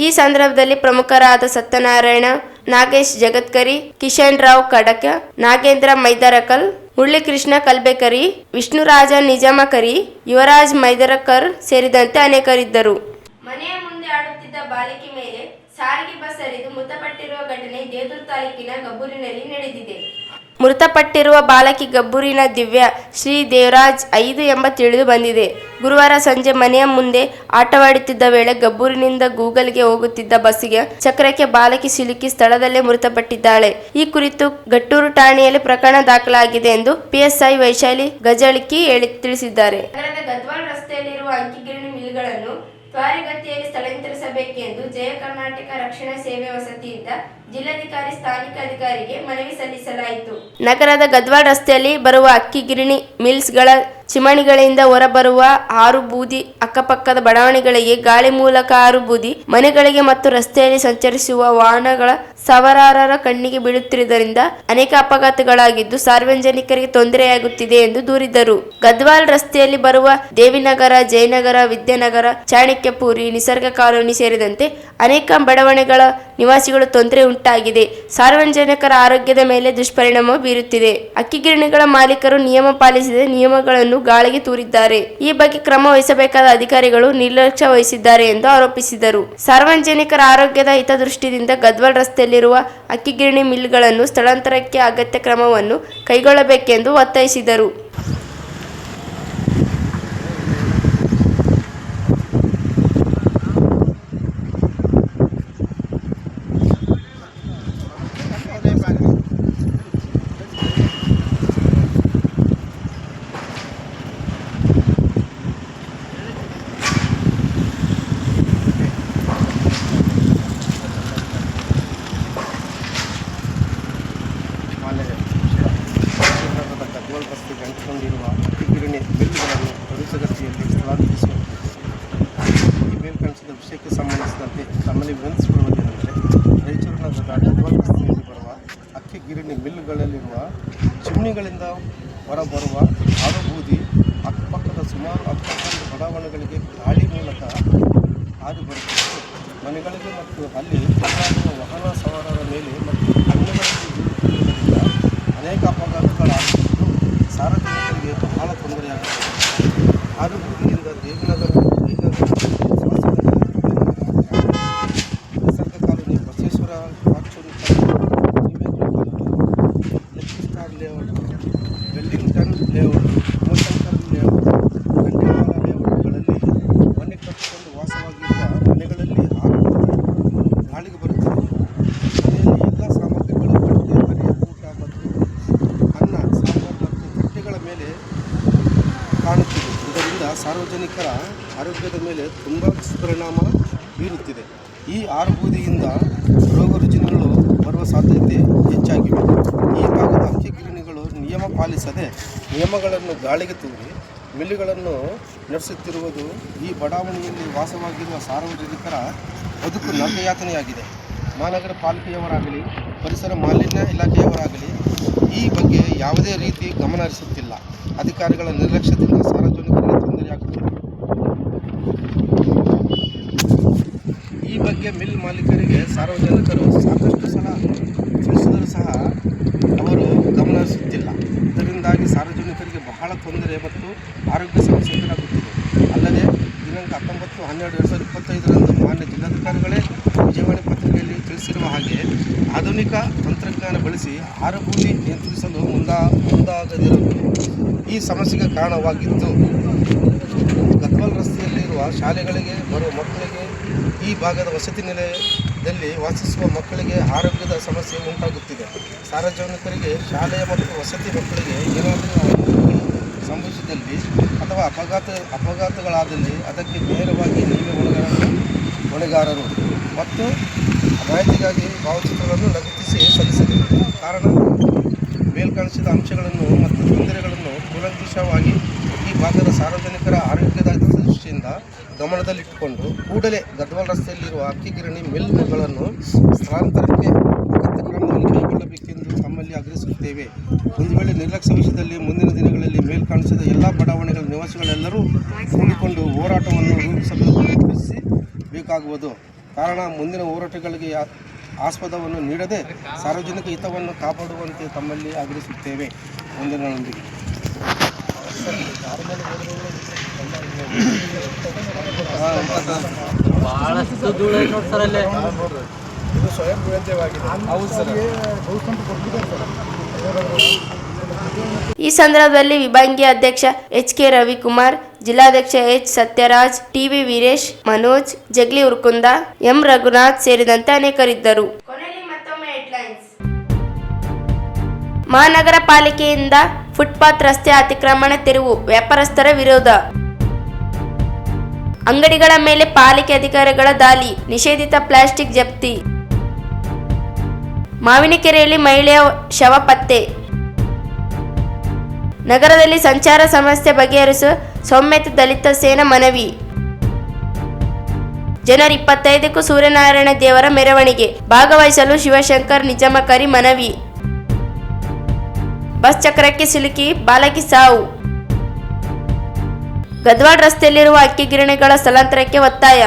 ಈ ಸಂದರ್ಭದಲ್ಲಿ ಪ್ರಮುಖರಾದ ಸತ್ಯನಾರಾಯಣ, ನಾಗೇಶ್ ಜಗತ್ಕರಿ, ಕಿಶನ್ ರಾವ್ ಕಡಕ, ನಾಗೇಂದ್ರ ಮೈದರಕಲ್, ಮುರಳೀಕೃಷ್ಣ ಕಲ್ಬೇಕರಿ, ವಿಷ್ಣುರಾಜ ನಿಜಾಮಕರಿ, ಯುವರಾಜ್ ಮೈದರಕರ್ ಸೇರಿದಂತೆ ಅನೇಕರಿದ್ದರು. ಮನೆಯ ಮುಂದೆ ಆಡುತ್ತಿದ್ದ ಬಾಲಿಕೆ ಮೇಲೆ ಸಾರಿಗೆ ಬಸ್ ಹರಿದು ಮೃತಪಟ್ಟಿರುವ ಘಟನೆ ದೇವದುರ್ಗ ತಾಲೂಕಿನ ಗಬ್ಬೂರಿನಲ್ಲಿ ನಡೆದಿದೆ. ಮೃತಪಟ್ಟಿರುವ ಬಾಲಕಿ ಗಬ್ಬೂರಿನ ದಿವ್ಯಾ ಶ್ರೀ ದೇವರಾಜ್ 5 ಎಂಬ ತಿಳಿದು ಬಂದಿದೆ. ಗುರುವಾರ ಸಂಜೆ ಮನೆಯ ಮುಂದೆ ಆಟವಾಡುತ್ತಿದ್ದ ವೇಳೆ ಗಬ್ಬೂರಿನಿಂದ ಗೂಗಲ್ಗೆ ಹೋಗುತ್ತಿದ್ದ ಬಸ್ಸಿಗೆ ಚಕ್ರಕ್ಕೆ ಬಾಲಕಿ ಸಿಲುಕಿ ಸ್ಥಳದಲ್ಲೇ ಮೃತಪಟ್ಟಿದ್ದಾಳೆ. ಈ ಕುರಿತು ಗಟ್ಟೂರು ಠಾಣೆಯಲ್ಲಿ ಪ್ರಕರಣ ದಾಖಲಾಗಿದೆ ಎಂದು ಪಿಎಸ್ಐ ವೈಶಾಲಿ ಗಜಳಿಕಿ ತಿಳಿಸಿದ್ದಾರೆ. ನಗರದ ಗದ್ವಾಲ್ ರಸ್ತೆಯಲ್ಲಿರುವ ಅಂಕಿಗಿರಣಿ ಮಿಲ್ಗಳನ್ನು ತ್ವರಿತಗತಿಯಲ್ಲಿ ಸ್ಥಳಾಂತರಿಸಬೇಕೆಂದು ಜಯ ಕರ್ನಾಟಕ ರಕ್ಷಣಾ ಸೇವೆ ವಸತಿಯಿಂದ ಜಿಲ್ಲಾಧಿಕಾರಿ ಸ್ಥಾನಿಕ ಅಧಿಕಾರಿಗೆ ಮನವಿ ಸಲ್ಲಿಸಲಾಯಿತು. ನಗರದ ಗದ್ವಾಲ್ ರಸ್ತೆಯಲ್ಲಿ ಬರುವ ಅಕ್ಕಿ ಗಿರಣಿ ಮಿಲ್ಸ್ಗಳ ಚಿಮಣಿಗಳಿಂದ ಹೊರಬರುವ ಆರು ಬೂದಿ ಅಕ್ಕಪಕ್ಕದ ಬಡಾವಣೆಗಳಿಗೆ ಗಾಳಿ ಮೂಲಕ ಆರು ಬೂದಿ ಮನೆಗಳಿಗೆ ಮತ್ತು ರಸ್ತೆಯಲ್ಲಿ ಸಂಚರಿಸುವ ವಾಹನಗಳ ಸವಾರರ ಕಣ್ಣಿಗೆ ಬೀಳುತ್ತಿರುವುದರಿಂದ ಅನೇಕ ಅಪಘಾತಗಳಾಗಿದ್ದು ಸಾರ್ವಜನಿಕರಿಗೆ ತೊಂದರೆಯಾಗುತ್ತಿದೆ ಎಂದು ದೂರಿದರು. ಗದ್ವಾಲ್ ರಸ್ತೆಯಲ್ಲಿ ಬರುವ ದೇವಿನಗರ, ಜಯನಗರ, ವಿದ್ಯಾನಗರ, ಚಾಣಕ್ಯಪುರಿ, ನಿಸರ್ಗ ಕಾಲೋನಿ ಸೇರಿದಂತೆ ಅನೇಕ ಬಡಾವಣೆಗಳ ನಿವಾಸಿಗಳು ತೊಂದರೆ ಉಂಟಾಗಿದೆ. ಸಾರ್ವಜನಿಕರ ಆರೋಗ್ಯದ ಮೇಲೆ ದುಷ್ಪರಿಣಾಮ ಬೀರುತ್ತಿದೆ. ಅಕ್ಕಿಗಿರಣಿಗಳ ಮಾಲೀಕರು ನಿಯಮ ಪಾಲಿಸದೆ ನಿಯಮಗಳನ್ನು ಗಾಳಿಗೆ ತೂರಿದ್ದಾರೆ. ಈ ಬಗ್ಗೆ ಕ್ರಮ ವಹಿಸಬೇಕಾದ ಅಧಿಕಾರಿಗಳು ನಿರ್ಲಕ್ಷ್ಯ ವಹಿಸಿದ್ದಾರೆ ಎಂದು ಆರೋಪಿಸಿದರು. ಸಾರ್ವಜನಿಕರ ಆರೋಗ್ಯದ ಹಿತದೃಷ್ಟಿಯಿಂದ ಗದ್ವಾಲ್ ರಸ್ತೆಯಲ್ಲಿರುವ ಅಕ್ಕಿಗಿರಣಿ ಮಿಲ್ಗಳನ್ನು ಸ್ಥಳಾಂತರಕ್ಕೆ ಅಗತ್ಯ ಕ್ರಮವನ್ನು ಕೈಗೊಳ್ಳಬೇಕೆಂದು ಒತ್ತಾಯಿಸಿದರು. ಗದ್ವಾಲ್ ರಸ್ತೆಗೆ ಅಂಟಿಕೊಂಡಿರುವ ಅಕ್ಕಿಗಿರಣಿ ಮಿಲ್ಗಳನ್ನು ತ್ವರಿತಗತಿಯಲ್ಲಿ ಸ್ಥಳಾಂತರಿಸುವಂತೆ ಈ ಮೇಲ್ಕಾಣಿಸಿದ ವಿಷಯಕ್ಕೆ ಸಂಬಂಧಿಸಿದಂತೆ ತಮ್ಮಲ್ಲಿ ವಿನಂತಿಸಿಕೊಳ್ಳುವುದೇನೆಂದರೆ ರಾಯಚೂರು ನಗರದ ಗದ್ವಾಲ್ ರಸ್ತೆಯಲ್ಲಿ ಬರುವ ಅಕ್ಕಿಗಿರಣಿ ಮಿಲ್ಗಳಲ್ಲಿರುವ ಚಿಮಣಿಗಳಿಂದ ಹೊರಬರುವ ಆರು ಬೂದಿ ಅಕ್ಕಪಕ್ಕದ ಸುಮಾರು 11 ಬಡಾವಣೆಗಳಿಗೆ ಗಾಳಿ ಮೂಲಕ ಹಾದು ಬರುತ್ತಿದ್ದು ಮನೆಗಳಿಗೆ ಮತ್ತು ಅಲ್ಲಿ ಓಡಾಡುವ ವಾಹನ ಸವಾರರ ಮೇಲೆ ಮತ್ತು ಕಣ್ಣುಗಳಲ್ಲಿ ಬೀಳುತ್ತಿರುವುದರಿಂದ ಅನೇಕ ಅಪಘಾತಗಳಾಗುತ್ತಿದ್ದು ಸಾರ್ವಜನಿಕರಿಗೆ ಬಹಳ ತೊಂದರೆಯಾಗುತ್ತದೆ. ಆರು ಬೂದಿಯಿಂದ Devinagar, Nisarga colony, Basaveshwara fortune lucky star layout, Wellington layout, ಮೋಶಂಕರ್ ಲೇಔಟ್, ಕಂಠಮಾಲ ಲೇಔಟ್ಗಳಲ್ಲಿ ಮನೆ ಕಟ್ಟಿಕೊಂಡು ವಾಸವಾಗಿರುವ ಮನೆಗಳಲ್ಲಿ ಗಾಳಿಗೆ ಬರುತ್ತದೆ. ಮನೆಯಲ್ಲಿ ಎಲ್ಲ ಸಾಮಗ್ರಿಗಳು ಬಟ್ಟೆ, ಬರೆಯ, ಊಟ ಮತ್ತು ಅನ್ನ, ಸಾಂಬಾರು ಮತ್ತು ತಟ್ಟೆಗಳ ಮೇಲೆ ಕಾಣುತ್ತಿದೆ. ಇದರಿಂದ ಸಾರ್ವಜನಿಕರ ಆರೋಗ್ಯದ ಮೇಲೆ ತುಂಬ ದುಷ್ಪರಿಣಾಮ ಬೀರುತ್ತಿದೆ. ಈ ಆರು ಬೂದಿಯಿಂದ ರೋಗ ರುಜಿನಗಳು ಬರುವ ಸಾಧ್ಯತೆ ಹೆಚ್ಚಾಗಿವೆ. ಈ ಭಾಗದ ಅಕ್ಕಿಗಿರಣಿಗಳು ನಿಯಮ ಪಾಲಿಸದೆ ನಿಯಮಗಳನ್ನು ಗಾಳಿಗೆ ತೂರಿ ಮಿಲ್ಲುಗಳನ್ನು ನಡೆಸುತ್ತಿರುವುದು ಈ ಬಡಾವಣೆಯಲ್ಲಿ ವಾಸವಾಗಿರುವ ಸಾರ್ವಜನಿಕರ ಬದುಕು ನರಕಯಾತನೆಯಾಗಿದೆ. ಮಹಾನಗರ ಪಾಲಿಕೆಯವರಾಗಲಿ ಪರಿಸರ ಮಾಲಿನ್ಯ ಇಲಾಖೆಯವರಾಗಲಿ ಈ ಬಗ್ಗೆ ಯಾವುದೇ ರೀತಿ ಗಮನ ಹರಿಸುತ್ತಿಲ್ಲ. ಅಧಿಕಾರಿಗಳ ನಿರ್ಲಕ್ಷ್ಯದಿಂದ ಸಾರ್ವಜನಿಕರಿಗೆ ತೊಂದರೆಯಾಗುತ್ತಿದೆ. ಈ ಬಗ್ಗೆ ಮಿಲ್ ಮಾಲೀಕರಿಗೆ ಸಾರ್ವಜನಿಕರು ಸಾಕಷ್ಟು ಸಲ ತಿಳಿಸಿದರೂ ಸಹ ಅವರು ಗಮನ ಹರಿಸುತ್ತಿಲ್ಲ. ಇದರಿಂದಾಗಿ ಸಾರ್ವಜನಿಕರಿಗೆ ಬಹಳ ತೊಂದರೆ ಮತ್ತು ಆರೋಗ್ಯ ಸಮಸ್ಯೆ ಎದುರಾಗುತ್ತಿದೆ. ಅಲ್ಲದೆ ದಿನಾಂಕ 19/12/2025 ಮಾನ್ಯ ಜಿಲ್ಲಾಧಿಕಾರಿಗಳೇ ವಿಜಯವಾಣಿ ಪತ್ರಿಕೆಯಲ್ಲಿ ತಿಳಿಸಿರುವ ಹಾಗೆ ಆಧುನಿಕ ತಂತ್ರಜ್ಞಾನ ಬಳಸಿ ಆರು ಬೂದಿ ನಿಯಂತ್ರಿಸಲು ಮುಂದಾಗದಿರುವುದು ಈ ಸಮಸ್ಯೆಗೆ ಕಾರಣವಾಗಿತ್ತು. ಗದ್ವಾಲ್ ರಸ್ತೆಯಲ್ಲಿರುವ ಶಾಲೆಗಳಿಗೆ ಬರುವ ಮಕ್ಕಳಿಗೆ ಈ ಭಾಗದ ವಸತಿ ನಿಲಯದಲ್ಲಿ ವಾಸಿಸುವ ಮಕ್ಕಳಿಗೆ ಆರೋಗ್ಯದ ಸಮಸ್ಯೆ ಉಂಟಾಗುತ್ತಿದೆ. ಸಾರ್ವಜನಿಕರಿಗೆ ಶಾಲೆಯ ಮತ್ತು ವಸತಿ ಮಕ್ಕಳಿಗೆ ಏನಾದರೂ ಸಂಭವಿಸಿದಲ್ಲಿ ಅಥವಾ ಅಪಘಾತಗಳಾದಲ್ಲಿ ಅದಕ್ಕೆ ನೇರವಾಗಿ ನೀವೇ ಹೊಣೆಗಾರರು ಮತ್ತು ಮಾಹಿತಿಗಾಗಿ ಭಾವಚಿತ್ರಗಳನ್ನು ಲಗತ್ತಿಸಿ ಸಲ್ಲಿಸಬೇಕು. ಕಾರಣ ಮೇಲ್ಕಾಣಿಸಿದ ಅಂಶಗಳನ್ನು ಮತ್ತು ತೊಂದರೆಗಳನ್ನು ಕೂಲಂಕಷವಾಗಿ ಈ ಭಾಗದ ಸಾರ್ವಜನಿಕರ ಆರೋಗ್ಯದ ದೃಷ್ಟಿಯಿಂದ ಗಮನದಲ್ಲಿಟ್ಟುಕೊಂಡು ಕೂಡಲೇ ಗದ್ವಾಲ್ ರಸ್ತೆಯಲ್ಲಿರುವ ಅಕ್ಕಿಗಿರಣಿ ಮಿಲ್ಗಳನ್ನು ಸ್ಥಳಾಂತರಕ್ಕೆ ಅಗತ್ಯ ಕ್ರಮವನ್ನು ಕೈಗೊಳ್ಳಬೇಕೆಂದು ತಮ್ಮಲ್ಲಿ ಆಗ್ರಹಿಸುತ್ತೇವೆ. ಒಂದು ವೇಳೆ ನಿರ್ಲಕ್ಷ್ಯ ವಿಷಯದಲ್ಲಿ ಮುಂದಿನ ದಿನಗಳಲ್ಲಿ ಮೇಲ್ಕಾಣಿಸಿದ ಎಲ್ಲ ಬಡಾವಣೆಗಳ ನಿವಾಸಿಗಳೆಲ್ಲರೂ ಕೂಡಿಕೊಂಡು ಹೋರಾಟವನ್ನು ರೂಪಿಸಬೇಕಾಗುವುದು. ಕಾರಣ ಮುಂದಿನ ಹೋರಾಟಗಳಿಗೆ ಆಸ್ಪದವನ್ನು ನೀಡದೆ ಸಾರ್ವಜನಿಕ ಹಿತವನ್ನು ಕಾಪಾಡುವಂತೆ ತಮ್ಮಲ್ಲಿ ಆಗ್ರಹಿಸುತ್ತೇವೆ. ಮುಂದಿನೊಂದಿಗೆ ಬಹಳಷ್ಟು ಧೂಳು ಐತೆ ನೋಡಿ ಸರ್ ಅಲ್ಲೇ. ಇದು ಸ್ವಯಂ ಗೋಪ್ಯವಾಗಿದೆ. ಹೌದು ಸರ್, ಬಹುಸಂಖ್ಯೆ ಕೊಟ್ಟಿದ್ದಾರೆ ಸರ್. ಈ ಸಂದರ್ಭದಲ್ಲಿ ವಿಭಾಗೀಯ ಅಧ್ಯಕ್ಷ ಎಚ್.ಕೆ. ರವಿಕುಮಾರ್, ಜಿಲ್ಲಾಧ್ಯಕ್ಷ ಎಚ್. ಸತ್ಯರಾಜ್, ಟಿ.ವಿ. ವೀರೇಶ್, ಮನೋಜ್, ಜಗ್ಲಿ ಉರ್ಕುಂದ, ಎಂ. ರಘುನಾಥ್ ಸೇರಿದಂತೆ ಅನೇಕರಿದ್ದರು. ಮಹಾನಗರ ಪಾಲಿಕೆಯಿಂದ ಫುಟ್ಪಾತ್ ರಸ್ತೆ ಅತಿಕ್ರಮಣ ತೆರವು, ವ್ಯಾಪಾರಸ್ಥರ ವಿರೋಧ. ಅಂಗಡಿಗಳ ಮೇಲೆ ಪಾಲಿಕೆ ಅಧಿಕಾರಿಗಳ ದಾಳಿ, ನಿಷೇಧಿತ ಪ್ಲಾಸ್ಟಿಕ್ ಜಪ್ತಿ. ಮಾವಿನಕೆರೆಯಲ್ಲಿ ಮಹಿಳೆಯ ಶವ ಪತ್ತೆ. ನಗರದಲ್ಲಿ ಸಂಚಾರ ಸಮಸ್ಯೆ ಬಗೆಹರಿಸುವ ಸೌಮ್ಯತೆ ದಲಿತ ಸೇನಾ ಮನವಿ. ಜನವರಿ 25ಕ್ಕೂ ಸೂರ್ಯನಾರಾಯಣ ದೇವರ ಮೆರವಣಿಗೆ ಭಾಗವಹಿಸಲು ಶಿವಶಂಕರ್ ನಿಜಾಮಕರಿ ಮನವಿ. ಬಸ್ ಚಕ್ರಕ್ಕೆ ಸಿಲುಕಿ ಬಾಲಕಿ ಸಾವು. ಗದ್ವಾಡ ರಸ್ತೆಯಲ್ಲಿರುವ ಅಕ್ಕಿ ಗಿರಣಿಗಳ ಸ್ಥಳಾಂತರಕ್ಕೆ ಒತ್ತಾಯ.